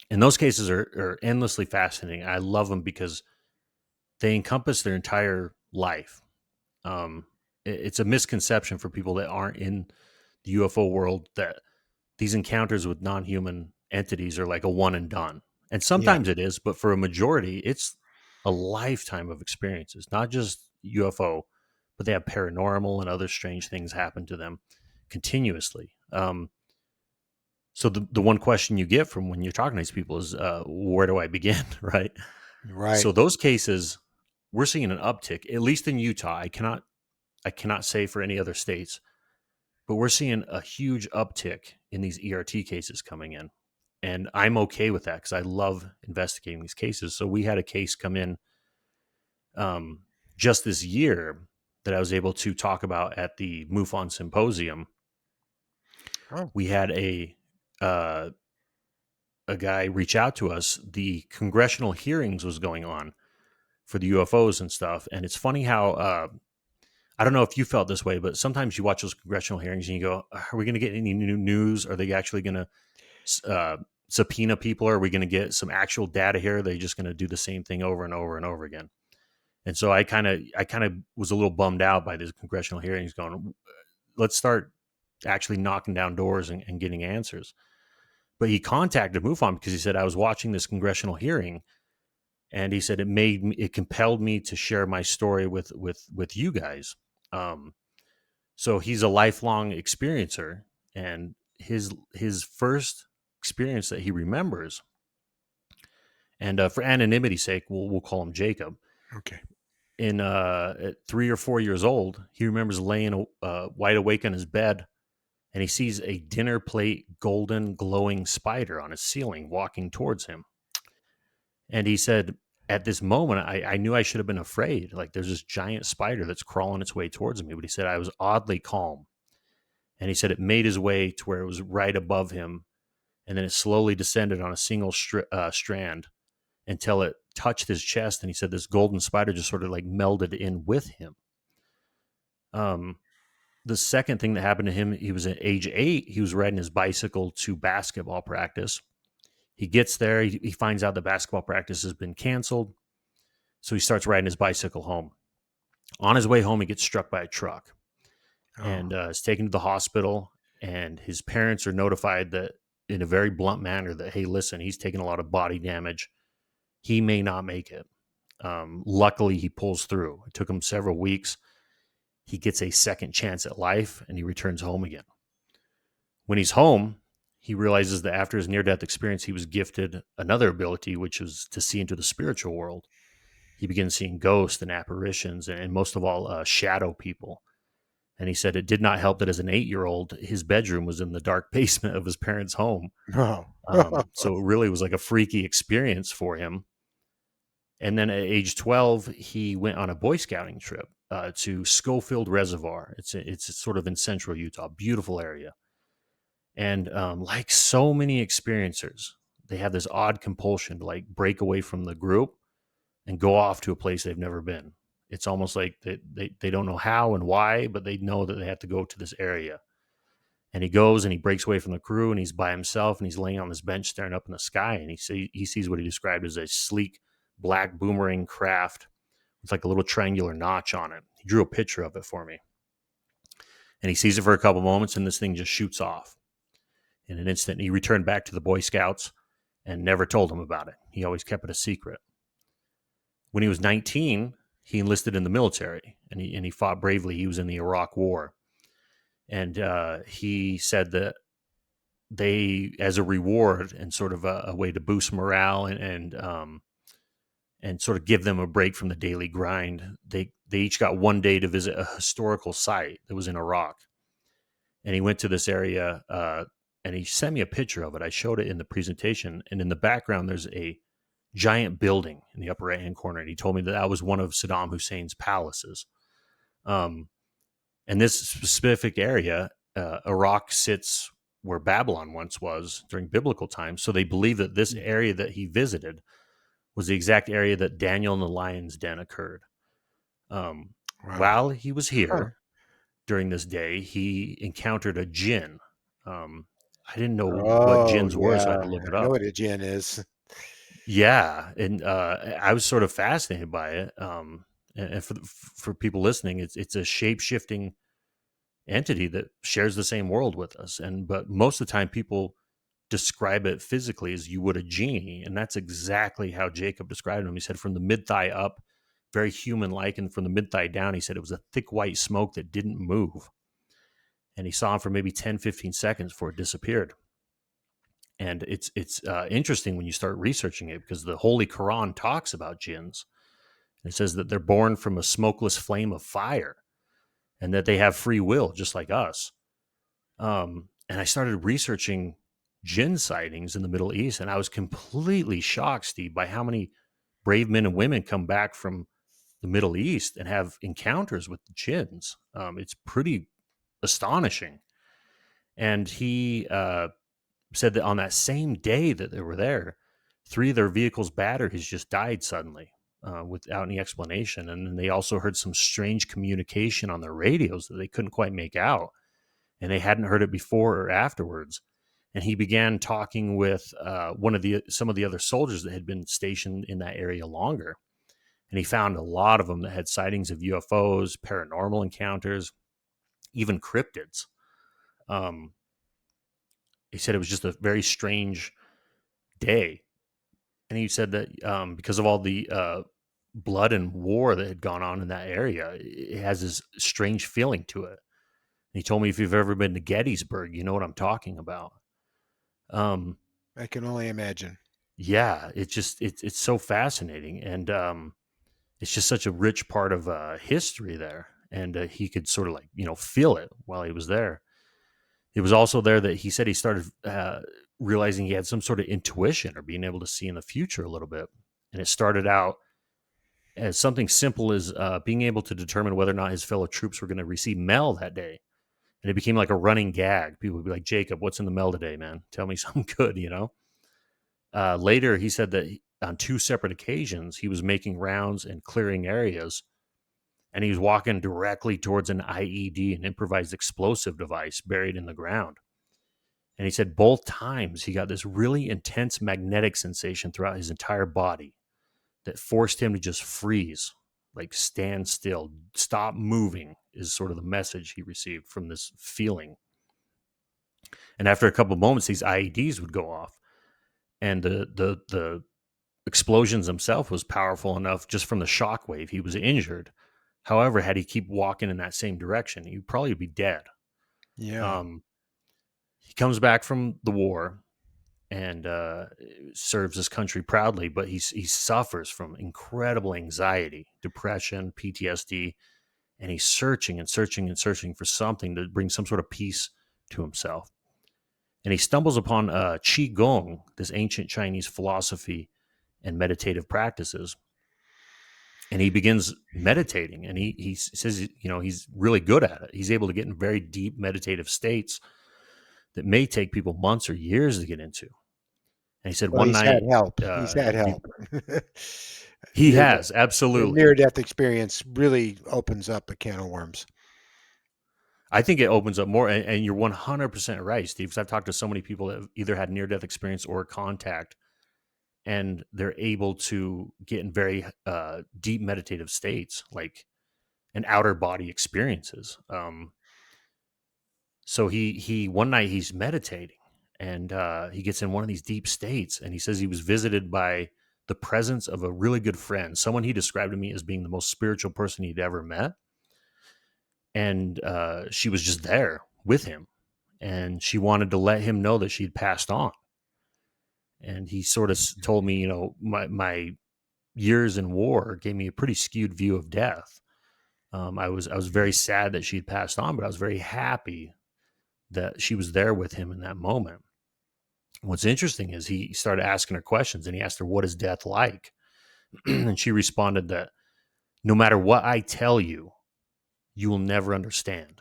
and those cases are endlessly fascinating. I love them because they encompass their entire life. It's a misconception for people that aren't in the UFO world that these encounters with non-human entities are like a one and done. And Yeah, sometimes it is, but for a majority, it's a lifetime of experiences, not just UFO, but they have paranormal and other strange things happen to them continuously. So the one question you get from when you're talking to these people is, where do I begin? Right. right. So those cases, we're seeing an uptick, at least in Utah. I cannot say for any other states, but we're seeing a huge uptick in these ERT cases coming in. And I'm okay with that because I love investigating these cases. So we had a case come in um, just this year that I was able to talk about at the MUFON symposium. Oh, We had uh, a guy reach out to us. The congressional hearings was going on for the UFOs and stuff. And it's funny how I don't know if you felt this way, but sometimes you watch those congressional hearings and you go, "Are we going to get any new news? Are they actually going to uh, subpoena people? Are we going to get some actual data here? Are they just going to do the same thing over and over and over again?" And so I kind of was a little bummed out by these congressional hearings. Going, let's start actually knocking down doors and getting answers. But he contacted MUFON because he said, I was watching this congressional hearing, and he said it compelled me to share my story with you guys. Um, So he's a lifelong experiencer, and his first experience that he remembers, and for anonymity's sake, we'll call him Jacob. okay. In at 3 or 4 years old, he remembers laying wide awake on his bed, and he sees a dinner plate, golden glowing spider on his ceiling walking towards him. And he said, at this moment, I knew I should have been afraid. Like there's this giant spider that's crawling its way towards me. But he said I was oddly calm. And he said it made his way to where it was right above him, and then it slowly descended on a single strand until it touched his chest. And he said this golden spider just sort of like melded in with him. Um, the second thing that happened to him, he was at age 8. He was riding his bicycle to basketball practice. He gets there. He finds out the basketball practice has been canceled. So he starts riding his bicycle home. On his way home, he gets struck by a truck Oh, and is taken to the hospital. And his parents are notified that in a very blunt manner that, hey, listen, he's taken a lot of body damage. He may not make it. Luckily, he pulls through. It took him several weeks. He gets a second chance at life and he returns home again. When he's home, he realizes that after his near-death experience, he was gifted another ability, which was to see into the spiritual world. He begins seeing ghosts and apparitions and most of all, shadow people. And he said it did not help that as an 8-year-old, his bedroom was in the dark basement of his parents' home. oh, So it really was like a freaky experience for him. And then at age 12, he went on a Boy Scouting trip to Schofield Reservoir. It's sort of in central Utah, beautiful area. And like so many experiencers, they have this odd compulsion to like break away from the group and go off to a place they've never been. It's almost like they don't know how and why, but they know that they have to go to this area. And he goes and he breaks away from the crew and he's by himself and he's laying on this bench staring up in the sky. And he sees what he described as a sleek black boomerang craft with like a little triangular notch on it. He drew a picture of it for me. And he sees it for a couple moments, and this thing just shoots off in an instant. He returned back to the Boy Scouts and never told them about it. He always kept it a secret. When he was 19, he enlisted in the military, and he fought bravely. He was in the Iraq War. And he said that they, as a reward and sort of a way to boost morale and sort of give them a break from the daily grind, they each got one day to visit a historical site that was in Iraq. And he went to this area, and he sent me a picture of it. I showed it in the presentation, and in the background, there's a giant building in the upper right-hand corner, and he told me that was one of Saddam Hussein's palaces. And this specific area, Iraq sits where Babylon once was during biblical times. So they believe that this area that he visited was the exact area that Daniel and the lion's den occurred. Wow. While he was here during this day, he encountered a jinn. I didn't know what jinns were, so I had to look it I know up. what a jinn is. Yeah, and I was sort of fascinated by it. And for people listening, it's a shape shifting entity that shares the same world with us. But most of the time, people describe it physically as you would a genie, and that's exactly how Jacob described him. He said from the mid thigh up, very human like, and from the mid thigh down, he said it was a thick white smoke that didn't move. And he saw him for maybe 10, 15 seconds before it disappeared. And it's interesting when you start researching it, because the Holy Quran talks about jinns. It says that they're born from a smokeless flame of fire, and that they have free will, just like us. And I started researching jinn sightings in the Middle East, and I was completely shocked, Steve, by how many brave men and women come back from the Middle East and have encounters with the jinns. It's pretty astonishing. And he said that on that same day that they were there, 3 of their vehicles' batteries just died suddenly without any explanation. And then they also heard some strange communication on their radios that they couldn't quite make out, and they hadn't heard it before or afterwards. And he began talking with some of the other soldiers that had been stationed in that area longer. And he found a lot of them that had sightings of UFOs, paranormal encounters, even cryptids. He said it was just a very strange day. And he said that because of all the blood and war that had gone on in that area, it has this strange feeling to it. And he told me, if you've ever been to Gettysburg, you know what I'm talking about. I can only imagine. Yeah, it's so fascinating, and it's just such a rich part of history there. And he could sort of feel it while he was there. It was also there that he said he started realizing he had some sort of intuition or being able to see in the future a little bit. And it started out as something simple as being able to determine whether or not his fellow troops were going to receive mail that day. And it became like a running gag. People would be like, Jacob, what's in the mail today, man? Tell me something good, Later, he said that on 2 separate occasions, he was making rounds and clearing areas, and he was walking directly towards an IED, an improvised explosive device buried in the ground. And he said both times he got this really intense magnetic sensation throughout his entire body that forced him to just freeze, like stand still, stop moving, is sort of the message he received from this feeling. And after a couple of moments, these IEDs would go off, and the explosions themselves was powerful enough just from the shock wave. He was injured. However, had he keep walking in that same direction, he'd probably be dead. Yeah. He comes back from the war and serves his country proudly, but he suffers from incredible anxiety, depression, PTSD, and he's searching and searching and searching for something to bring some sort of peace to himself. And he stumbles upon Qi Gong, this ancient Chinese philosophy and meditative practices. And he begins meditating, and he says, he's really good at it. He's able to get in very deep meditative states that may take people months or years to get into. And he said Well, one he's had night, help. He's had help. he Near has, the absolutely. near-death experience really opens up a can of worms. I think it opens up more, and you're 100% right, Steve, because I've talked to so many people that have either had near-death experience or contact, and they're able to get in very deep meditative states, like and outer body experiences. So he one night he's meditating, and he gets in one of these deep states, and he says he was visited by the presence of a really good friend, someone he described to me as being the most spiritual person he'd ever met, and she was just there with him, and she wanted to let him know that she'd passed on. And he sort of told me, my years in war gave me a pretty skewed view of death. I was very sad that she'd passed on, but I was very happy that she was there with him in that moment. What's interesting is he started asking her questions, and he asked her, "What is death like?" And she responded that no matter what I tell you, you will never understand.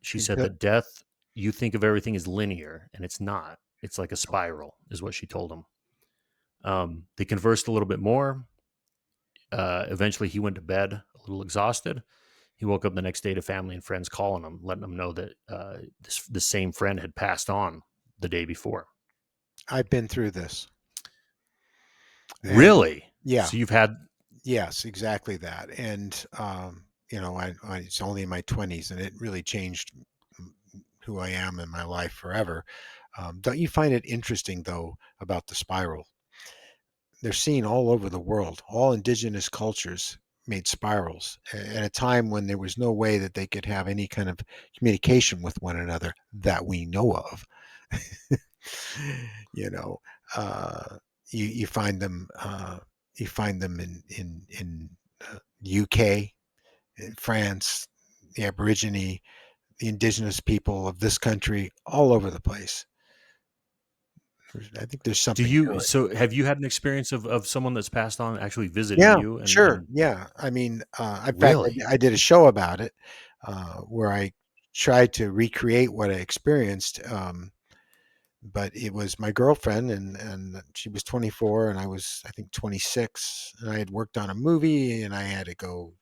She said Good. that death, you think of everything as linear, and it's not. It's like a spiral, is what she told him. They conversed a little bit more. Eventually, he went to bed a little exhausted. He woke up the next day to family and friends calling him, letting him know that the same friend had passed on the day before. I've been through this. And Really? yeah, So you've had. yes, exactly that. And, I it's only in my 20s, and it really changed who I am in my life forever. Don't you find it interesting, though, about the spiral? They're seen all over the world. All indigenous cultures made spirals at a time when there was no way that they could have any kind of communication with one another that we know of. you know, uh, you find them in UK, in France, the Aborigine, the indigenous people of this country, all over the place. I think there's Do something to you? it. So have you had an experience of someone that's passed on actually visiting Yeah, you? And sure. and Yeah. I mean, in fact, really, I did a show about it where I tried to recreate what I experienced. But it was my girlfriend, and she was 24, and I was, I think, 26. And I had worked on a movie, and I had to go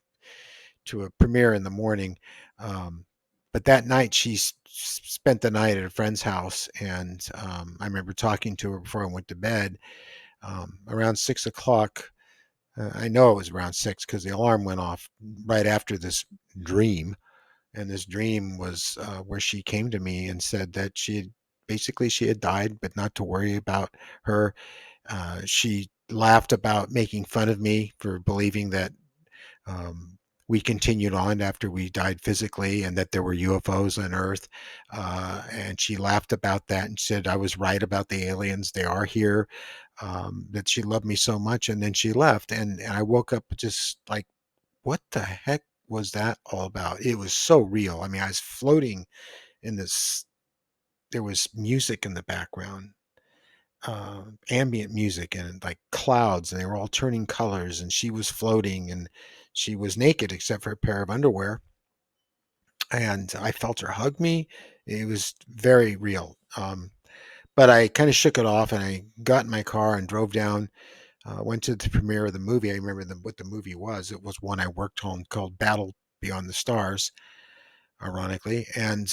to a premiere in the morning. Um, but that night, spent the night at a friend's house, and I remember talking to her before I went to bed. Around 6 o'clock, I know it was around six because the alarm went off right after this dream. And this dream was where she came to me and said that she had died, but not to worry about her. She laughed about making fun of me for believing that um, we continued on after we died physically and that there were UFOs on Earth. And she laughed about that and said I was right about the aliens. They are here. That she loved me so much. And then she left. And I woke up just like, what the heck was that all about? It was so real. I mean, I was floating in this, there was music in the background, ambient music and like clouds, and they were all turning colors, and she was floating, and she was naked except for a pair of underwear. And I felt her hug me. It was very real. But I kind of shook it off, and I got in my car and drove down. Went to the premiere of the movie. I remember what the movie was. It was one I worked on called Battle Beyond the Stars, ironically. And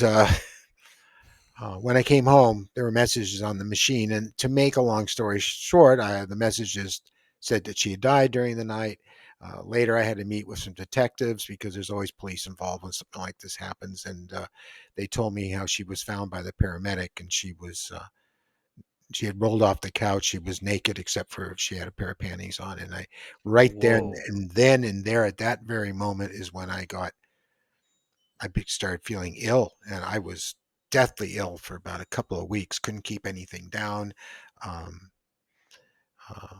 when I came home, there were messages on the machine. And to make a long story short, the messages said that she had died during the night. Later, I had to meet with some detectives because there's always police involved when something like this happens. And they told me how she was found by the paramedic, and she had rolled off the couch. She was naked except for she had a pair of panties on. And I, right there whoa. and then and there at that very moment is when started feeling ill, and I was deathly ill for about a couple of weeks. Couldn't keep anything down, um, uh,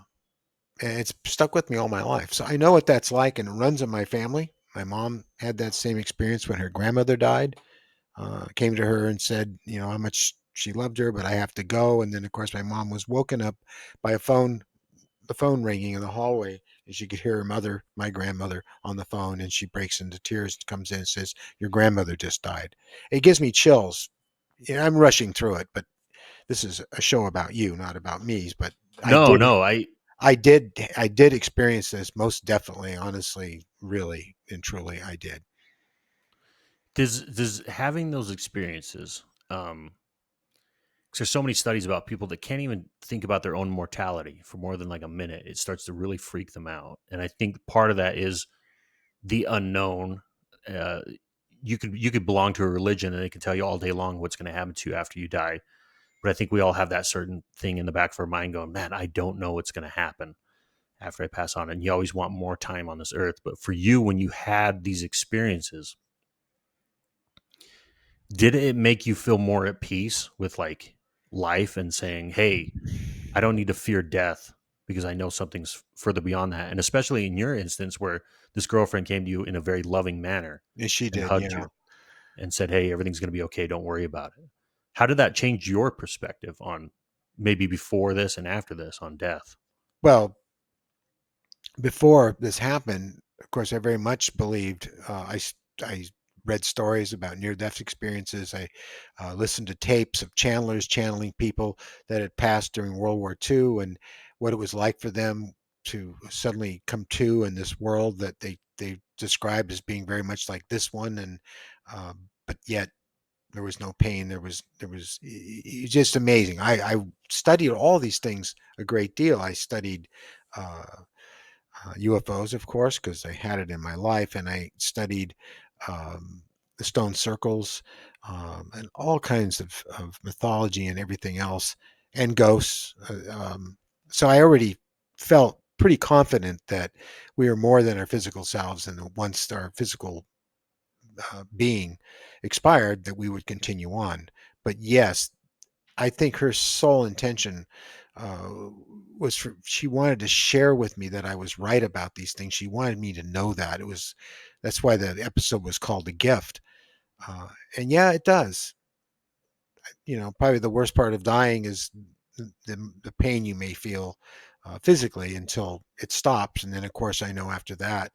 and it's stuck with me all my life. So I know what that's like, and it runs in my family. My mom had that same experience when her grandmother died. Came to her and said, how much she loved her, but I have to go. And then, of course, my mom was woken up by the phone ringing in the hallway, and she could hear her mother, my grandmother, on the phone, and she breaks into tears and comes in and says, "Your grandmother just died." It gives me chills. I'm rushing through it, but this is a show about you, not about me. But I No, did, no. I did experience this most definitely, honestly, really and truly, I did. Does having those experiences, 'cause there's so many studies about people that can't even think about their own mortality for more than like a minute. It starts to really freak them out, and I think part of that is the unknown. Uh, you could belong to a religion and they can tell you all day long what's going to happen to you after you die. But I think we all have that certain thing in the back of our mind going, man, I don't know what's going to happen after I pass on. And you always want more time on this earth. But for you, when you had these experiences, did it make you feel more at peace with like life and saying, hey, I don't need to fear death because I know something's further beyond that? And especially in your instance where this girlfriend came to you in a very loving manner Yes, she and did. hugged Yeah. you and said, hey, everything's going to be okay. Don't worry about it. How did that change your perspective on maybe before this and after this on death? Well, before this happened, of course, I very much believed. I read stories about near-death experiences. I listened to tapes of channelers channeling people that had passed during World War II and what it was like for them to suddenly come to in this world that they described as being very much like this one, and but yet there was no pain. It's just amazing. I studied all these things a great deal. I studied. Uh, UFOs, of course, because I had it in my life, and I studied um, the stone circles and all kinds of mythology and everything else, and ghosts. So I already felt pretty confident that we are more than our physical selves, and that once our physical being expired, that we would continue on. But yes, I think her sole intention uh, was she wanted to share with me that I was right about these things. She wanted me to know that. That's why the episode was called A Gift. Uh, and yeah, it does. Probably the worst part of dying is the pain you may feel physically until it stops. And then, of course, I know after that,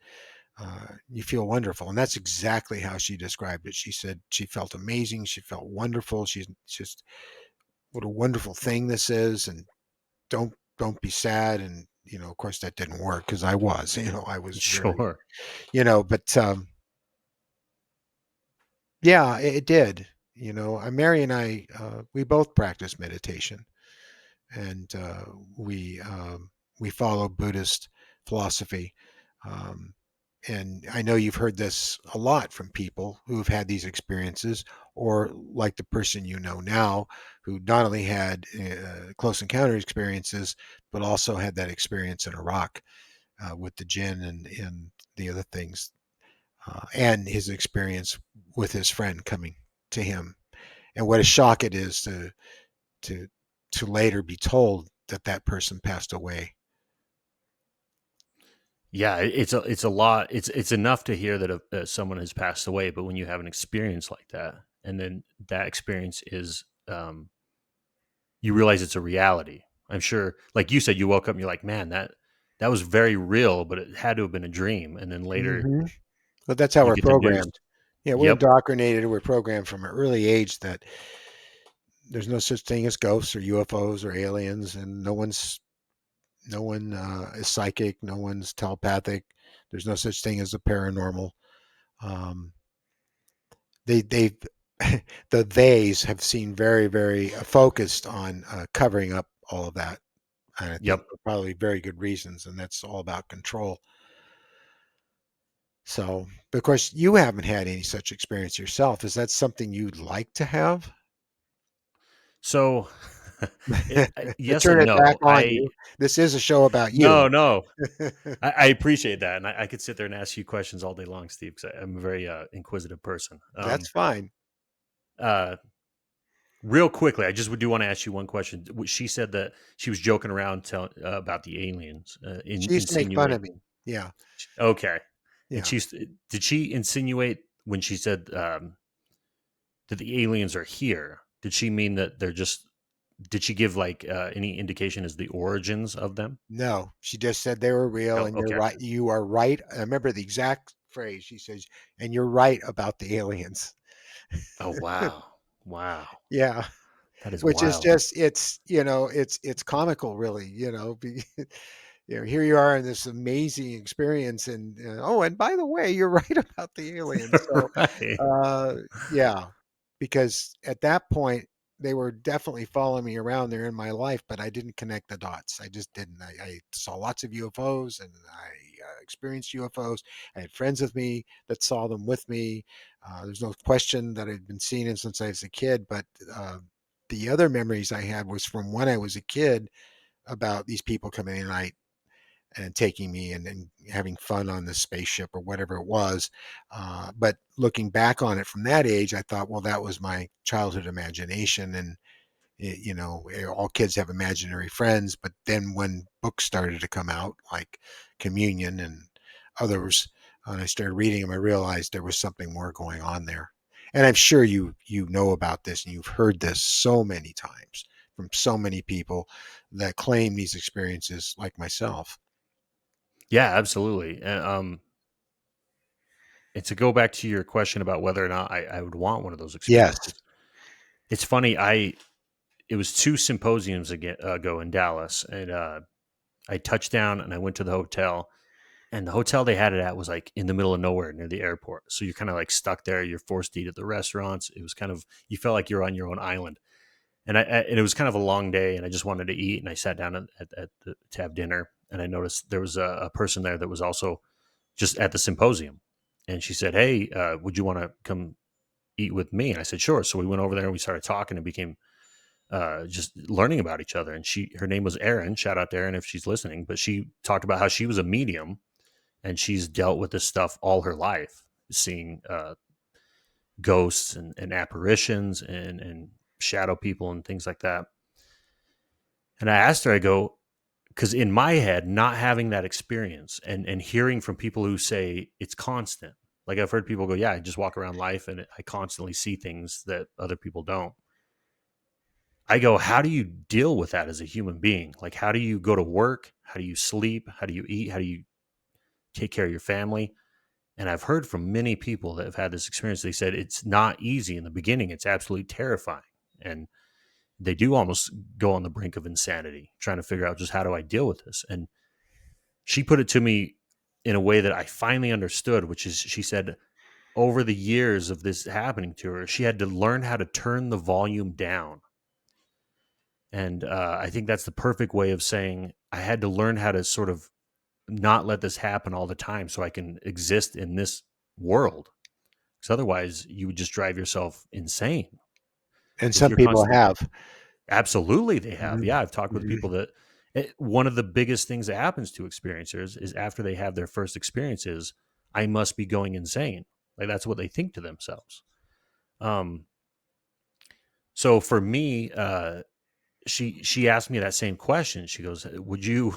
you feel wonderful. And that's exactly how she described it. She said she felt amazing. She felt wonderful. She's just, what a wonderful thing this is, and don't be sad. And of course that didn't work because I was very, Sure. but yeah, it did. Mary and I, we both practice meditation, and we follow Buddhist philosophy. Um, and I know you've heard this a lot from people who've had these experiences, or like the person now, who not only had close encounter experiences, but also had that experience in Iraq with the jinn and the other things, and his experience with his friend coming to him, and what a shock it is to to later be told that that person passed away. Yeah, it's a lot. It's enough to hear that someone has passed away, but when you have an experience like that, and then that experience is, you realize it's a reality. I'm sure, like you said, you woke up and you're like, man, that was very real, but it had to have been a dream. And then later Hmm. But that's how you we're get the news. programmed. Yeah, we're Yep, indoctrinated. We're programmed from an early age that there's no such thing as ghosts or UFOs or aliens, and no one is psychic. No one's telepathic. There's no such thing as a paranormal. Um, they the theys have seen very, very focused on covering up all of that, and I think yep. for probably very good reasons, and that's all about control. So, but of course, you haven't had any such experience yourself. Is that something you'd like to have? So, To yes turn and it back no. on you. This is a show about you. No. I appreciate that, and I could sit there and ask you questions all day long, Steve, because I'm a very inquisitive person. That's fine. Uh, Real quickly, I just do want to ask you one question. She said that she was joking around about the aliens, She used to make fun insinuate. of me. Yeah, Okay, and yeah. did she insinuate when she said that the aliens are here? Did she mean that they're just? Did she give like any indication as the origins of them? No, she just said they were real, No. and you're Okay. right. You are right. I remember the exact phrase she says, and you're right about the aliens. Oh wow, wow, Yeah, that is which is wild. just it's comical, really. Here you are in this amazing experience, and oh, and by the way, you're right about the aliens. So, Right. uh, yeah, because at that point they were definitely following me around. They're in my life, but I didn't connect the dots. I just didn't. I saw lots of UFOs, and I experienced UFOs. I had friends with me that saw them with me. There's no question that I'd been seeing it since I was a kid, but the other memories I had was from when I was a kid about these people coming in at night and taking me and having fun on the spaceship or whatever it was. But looking back on it from that age, I thought, well, that was my childhood imagination. And, all kids have imaginary friends. But then when books started to come out, like Communion and others, and I started reading them, I realized there was something more going on there. And I'm sure you know about this and you've heard this so many times from so many people that claim these experiences like myself. Yeah, absolutely. And to go back to your question about whether or not I would want one of those Yes. experiences, it's funny. It was 2 symposiums ago in Dallas, and I touched down and I went to the hotel, and the hotel they had it at was like in the middle of nowhere near the airport. So you're kind of like stuck there. You're forced to eat at the restaurants. It was kind of, you felt like you're on your own island. And it was kind of a long day, and I just wanted to eat. And I sat down to have dinner, and I noticed there was a person there that was also just at the symposium, and she said, "Hey, would you want to come eat with me?" And I said, "Sure." So we went over there and we started talking and became just learning about each other. And her name was Erin. Shout out to Erin if she's listening. But she talked about how she was a medium and she's dealt with this stuff all her life, seeing ghosts and apparitions and shadow people and things like that. And I asked her, I go, because in my head, not having that experience and hearing from people who say it's constant, like I've heard people go, yeah, I just walk around life and I constantly see things that other people don't. I go, how do you deal with that as a human being? Like, how do you go to work? How do you sleep? How do you eat? How do you take care of your family? And I've heard from many people that have had this experience. They said it's not easy in the beginning. It's absolutely terrifying. And they do almost go on the brink of insanity, trying to figure out just how do I deal with this? And she put it to me in a way that I finally understood, which is she said, over the years of this happening to her, she had to learn how to turn the volume down. And I think that's the perfect way of saying I had to learn how to sort of not let this happen all the time so I can exist in this world. Because otherwise, you would just drive yourself insane And if some you're people constantly. have. Absolutely, they have. Mhm, Yeah, I've talked with mhm. people that one of the biggest things that happens to experiencers is after they have their first experiences, I must be going insane. Like that's what they think to themselves. Um, so for me, she asked me that same question. She goes, "Would you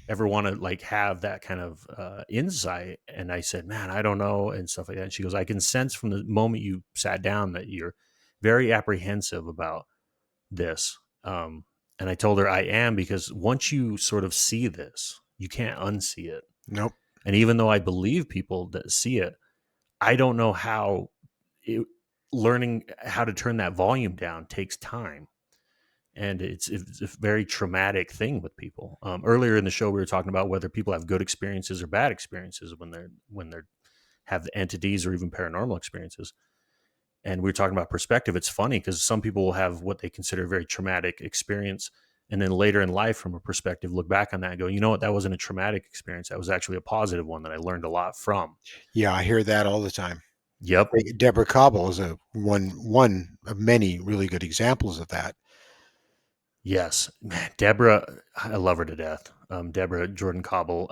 ever want to like have that kind of insight?" And I said, "Man, I don't know," and stuff like that. And she goes, "I can sense from the moment you sat down that you're very apprehensive about this." And I told her I am because once you sort of see this, you can't unsee it. Nope. And even though I believe people that see it, I don't know how it, learning how to turn that volume down takes time. And it's a very traumatic thing with people. Earlier in the show, we were talking about whether people have good experiences or bad experiences when they're have entities or even paranormal experiences. And we were talking about perspective. It's funny because some people will have what they consider a very traumatic experience, and then later in life, from a perspective, look back on that and go, you know what, that wasn't a traumatic experience. That was actually a positive one that I learned a lot from. Yeah, I hear that all the time. Yep. Deborah Cobble is a one of many really good examples of that. Yes, man, Deborah, I love her to death. Deborah Jordan Cobble.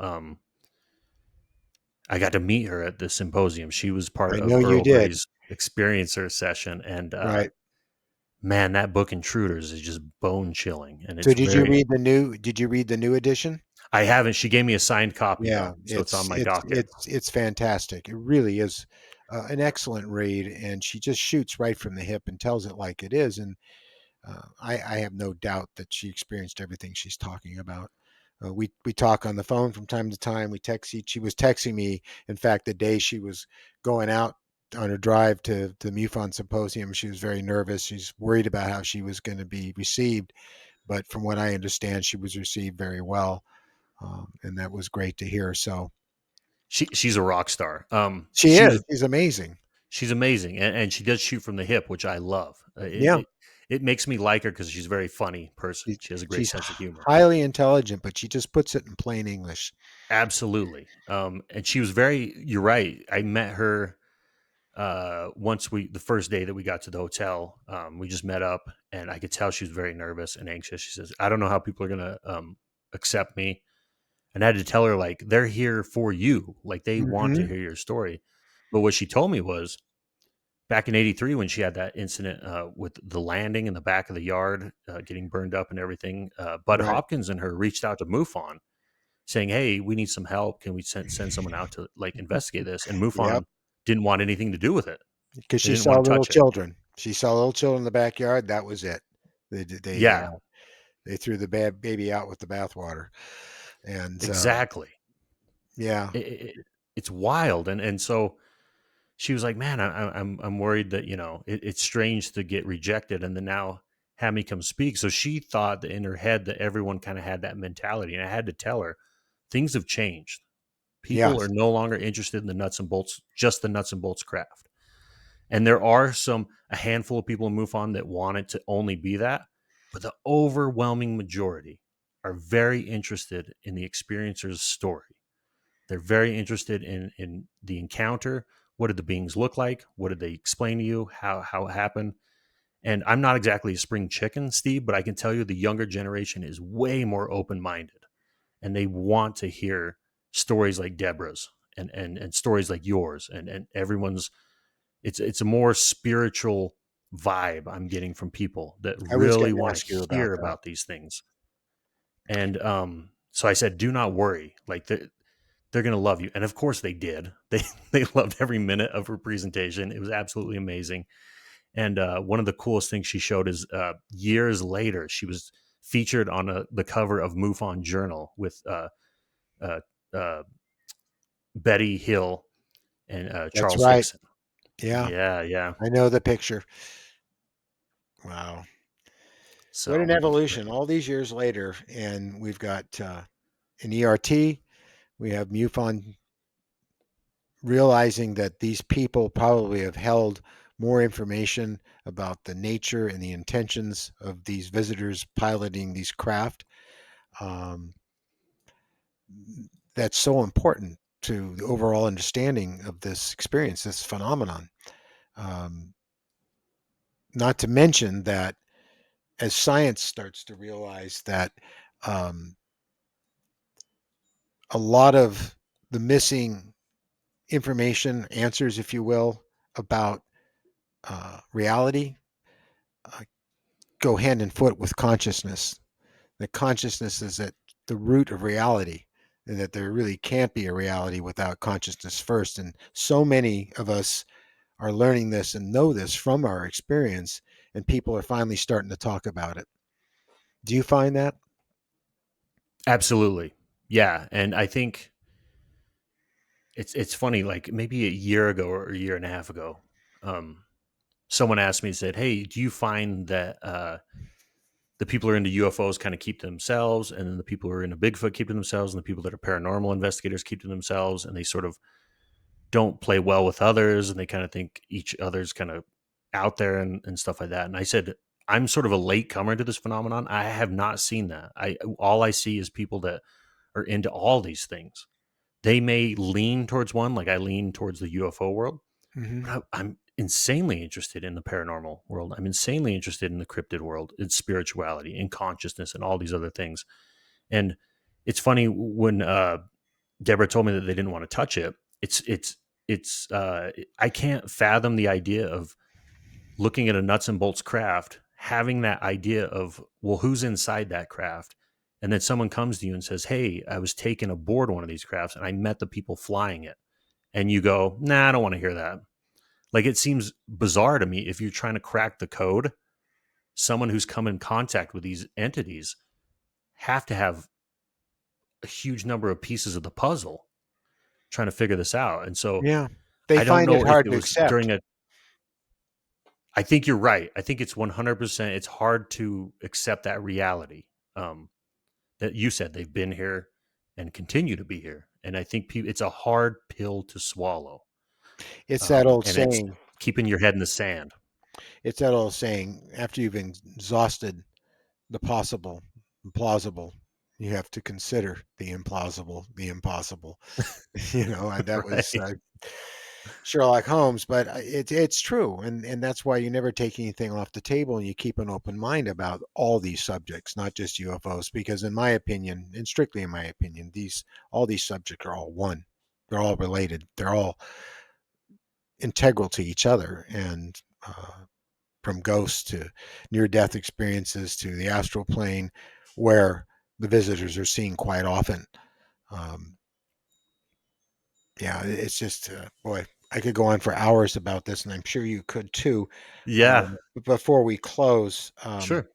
I got to meet her at the symposium. She was part I of know you Earl did. Grey's experiencer session, and Right. man, that book Intruders is just bone chilling, and So it's very. did you read the new edition? I haven't. She gave me a signed copy Yeah, though, so it's on my it's docket. it's it's fantastic. It really is an excellent read, and she just shoots right from the hip and tells it like it is. And I have no doubt that she experienced everything she's talking about. We talk on the phone from time to time. We text each. She was texting me, in fact, the day she was going out on her drive to the MUFON symposium. She was very nervous. She's worried about how she was going to be received, but from what I understand, she was received very well, and that was great to hear. So She's a rock star. she is. She's amazing. She's amazing, and she does shoot from the hip, which I love. Yeah. it makes me like her because she's a very funny person. She, She has a great she's sense of humor. highly intelligent, but she just puts it in plain English. Absolutely. And she was very, you're right. I met her once the first day that we got to the hotel. We just met up and I could tell she was very nervous and anxious. She says, I don't know how people are going to accept me. And I had to tell her, like, they're here for you. Like, they want to Hmm. hear your story. But what she told me was back in '83 when she had that incident with the landing in the back of the yard getting burned up and everything, Bud Right. Hopkins and her reached out to MUFON saying, hey, we need some help. Can we send someone out to like investigate this? And Yep. MUFON didn't want anything to do with it. Because They she didn't saw want to little touch it. children. She saw little children in the backyard. That was it. They they uh, Yeah, they threw the bad baby out with the bathwater. And exactly. yeah, It's wild. And so she was like, man, I'm worried that, it's strange to get rejected and then now have me come speak. So she thought that in her head that everyone kind of had that mentality. And I had to tell her things have changed. People are yes, no longer interested in the nuts and bolts, just the nuts and bolts craft. And there are a handful of people in MUFON that want it to only be that, but the overwhelming majority are very interested in the experiencer's story. They're very interested in the encounter. What did the beings look like? What did they explain to you? How it happened? And I'm not exactly a spring chicken, Steve, but I can tell you the younger generation is way more open minded, and they want to hear stories like Deborah's and stories like yours and everyone's. It's a more spiritual vibe I'm getting from people that I was really going to want to ask you about hear that. about these things. And so I said, do not worry. Like they're going to love you. And of course they did. They loved every minute of her presentation. It was absolutely amazing. And one of the coolest things she showed is years later, she was featured on the cover of MUFON Journal with uh, uh, Betty Hill and That's Charles right. Hickson. Yeah, Yeah, yeah. I know the picture. Wow. What an So evolution. All these years later, and we've got an ERT, we have MUFON realizing that these people probably have held more information about the nature and the intentions of these visitors piloting these craft. Um, that's so important to the overall understanding of this experience, this phenomenon. Um, Not to mention that as science starts to realize that um, a lot of the missing information, answers, if you will, about reality uh, go hand in foot with consciousness. That consciousness is at the root of reality, and that there really can't be a reality without consciousness first. And so many of us are learning this and know this from our experience, and people are finally starting to talk about it. Do you find that? absolutely, yeah. And I think it's funny. Like maybe a year ago or a year and a half ago, um, someone asked me, said, "Hey, do you find that the people who are into UFOs kind of keep to themselves, and then the people who are into Bigfoot keep to themselves, and the people that are paranormal investigators keep to themselves, and they sort of don't play well with others, and they kind of think each other's kind of out there and stuff like that." And I said, I'm sort of a late comer to this phenomenon. I have not seen that. I all I see is people that are into all these things. They may lean towards one, like I lean towards the UFO world, Hmm. but I'm insanely interested in the paranormal world. I'm insanely interested in the cryptid world, in spirituality, in consciousness, and all these other things. And it's funny when Deborah told me that they didn't want to touch it. It's I can't fathom the idea of looking at a nuts and bolts craft, having that idea of, well, who's inside that craft? And then someone comes to you and says, hey, I was taken aboard one of these crafts and I met the people flying it. And you go, nah, I don't want to hear that. Like it seems bizarre to me if you're trying to crack the code, someone who's come in contact with these entities have to have a huge number of pieces of the puzzle trying to figure this out. And so Yeah. They I don't find it know if hard it to was accept. during a I think you're right. I think it's 100%. It's hard to accept that reality that you said they've been here and continue to be here. And I think it's a hard pill to swallow. It's that old And it's saying, keeping your head in the sand. It's that old saying: after you've exhausted the possible, the plausible, you have to consider the implausible, the impossible. That was Right. Sherlock Holmes, but it's true, and that's why you never take anything off the table, and you keep an open mind about all these subjects, not just UFOs, because in my opinion, and strictly in my opinion, all these subjects are all one. They're all related. They're all integral to each other, and from ghosts to near-death experiences to the astral plane, where the visitors are seen quite often. Um, yeah, it's just boy, I could go on for hours about this, and I'm sure you could too. Yeah. But before we close, Sure.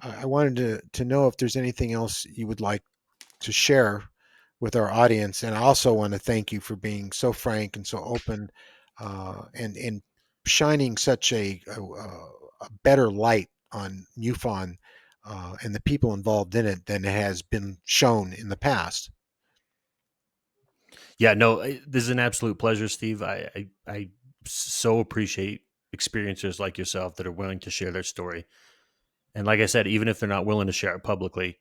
I wanted to know if there's anything else you would like to share with our audience, and I also want to thank you for being so frank and so open, and shining such a better light on MUFON and the people involved in it than has been shown in the past. Yeah. No, this is an absolute pleasure, Steve. I so appreciate experiencers like yourself that are willing to share their story. And like I said, even if they're not willing to share it publicly,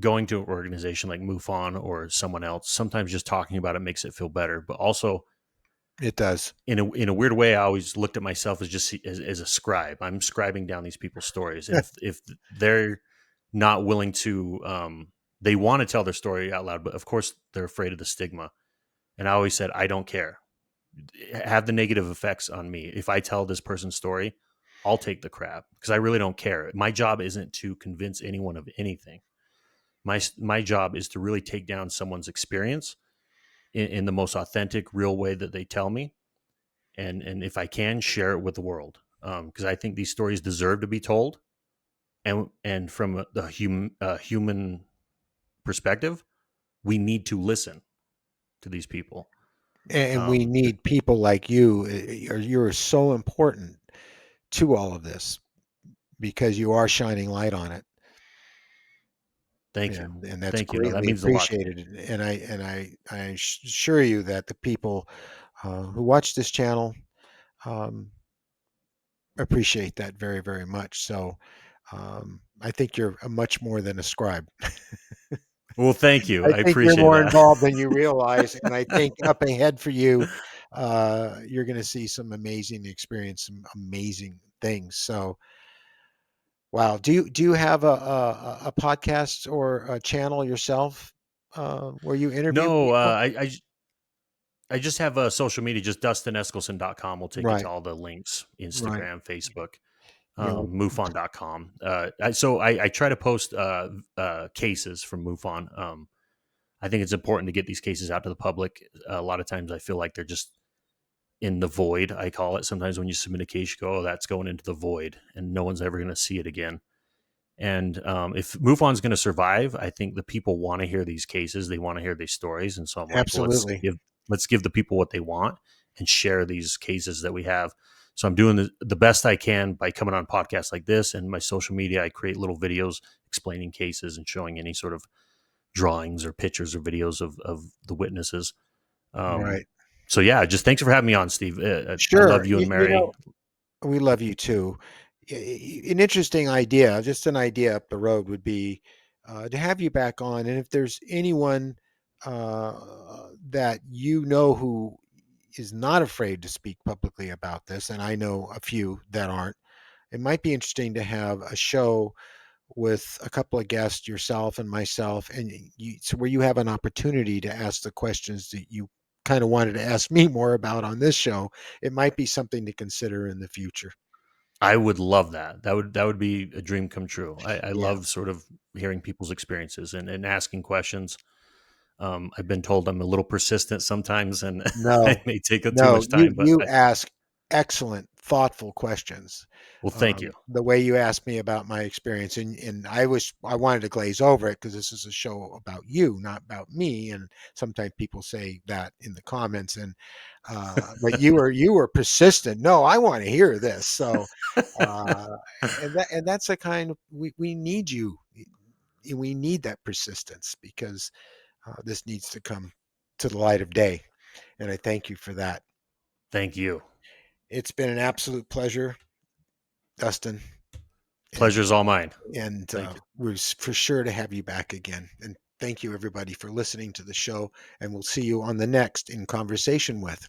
going to an organization like MUFON or someone else, sometimes just talking about it makes it feel better. But also, It does. in a weird way, I always looked at myself as just as a scribe. I'm scribing down these people's stories, and if they're not willing to, they want to tell their story out loud, but of course they're afraid of the stigma. And I always said, I don't care. Have the negative effects on me. If I tell this person's story, I'll take the crap because I really don't care. My job isn't to convince anyone of anything. My job is to really take down someone's experience in the most authentic, real way that they tell me, and if I can, share it with the world, because I think these stories deserve to be told, and from the human perspective, we need to listen to these people. And we Th- need people like you. You're so important to all of this because you are shining light on it, Thank you, and that's thank you. No, that greatly means a lot to me. appreciated. And I assure you that the people who watch this channel um, appreciate that very, very much. So I think you're a much more than a scribe. Well, thank you. I I think you're appreciate more that. involved than you realize, and I think up ahead for you, you're going to see some amazing experience, some amazing things. So, wow, do you have a podcast or a channel yourself where you interview No, people? I just have a social media. Just DustinEskelsen.com will take you to Right, all the links: right. Instagram, Facebook, You know, MUFON.com. I try to post cases from MUFON. I think it's important to get these cases out to the public. A lot of times I feel like they're just in the void, I call it. Sometimes when you submit a case, you go, oh, that's going into the void and no one's ever going to see it again. And if MUFON's going to survive, I think the people want to hear these cases. They want to hear these stories. And so I'm like, well, absolutely. let's give the people what they want and share these cases that we have. So I'm doing the best I can by coming on podcasts like this and my social media. I create little videos explaining cases and showing any sort of drawings or pictures or videos of the witnesses. Um, Right. so yeah, just thanks for having me on, Steve. I love Sure. you and Mary. We love you too. An interesting idea, just an idea up the road would be to have you back on. And if there's anyone that you know who is not afraid to speak publicly about this, and I know a few that aren't, it might be interesting to have a show with a couple of guests, yourself and myself, and so where you have an opportunity to ask the questions that you kind of wanted to ask me more about on this show. It might be something to consider in the future. I would love that. That would be a dream come true. I Yeah. love sort of hearing people's experiences and asking questions. I've been told I'm a little persistent sometimes, and No, I may take up too no, much time. But you ask excellent, thoughtful questions. well, thank you. The way you asked me about my experience, and I wanted to glaze over it because this is a show about you, not about me. And sometimes people say that in the comments, and but you were persistent. No, I want to hear this. So, uh, and that's a kind of we need you. We need that persistence because this needs to come to the light of day. And I thank you for that. Thank you. It's been an absolute pleasure, Dustin. Pleasure's all mine. And Thank you. we're for sure to have you back again. And thank you, everybody, for listening to the show. And we'll see you on the next In Conversation With.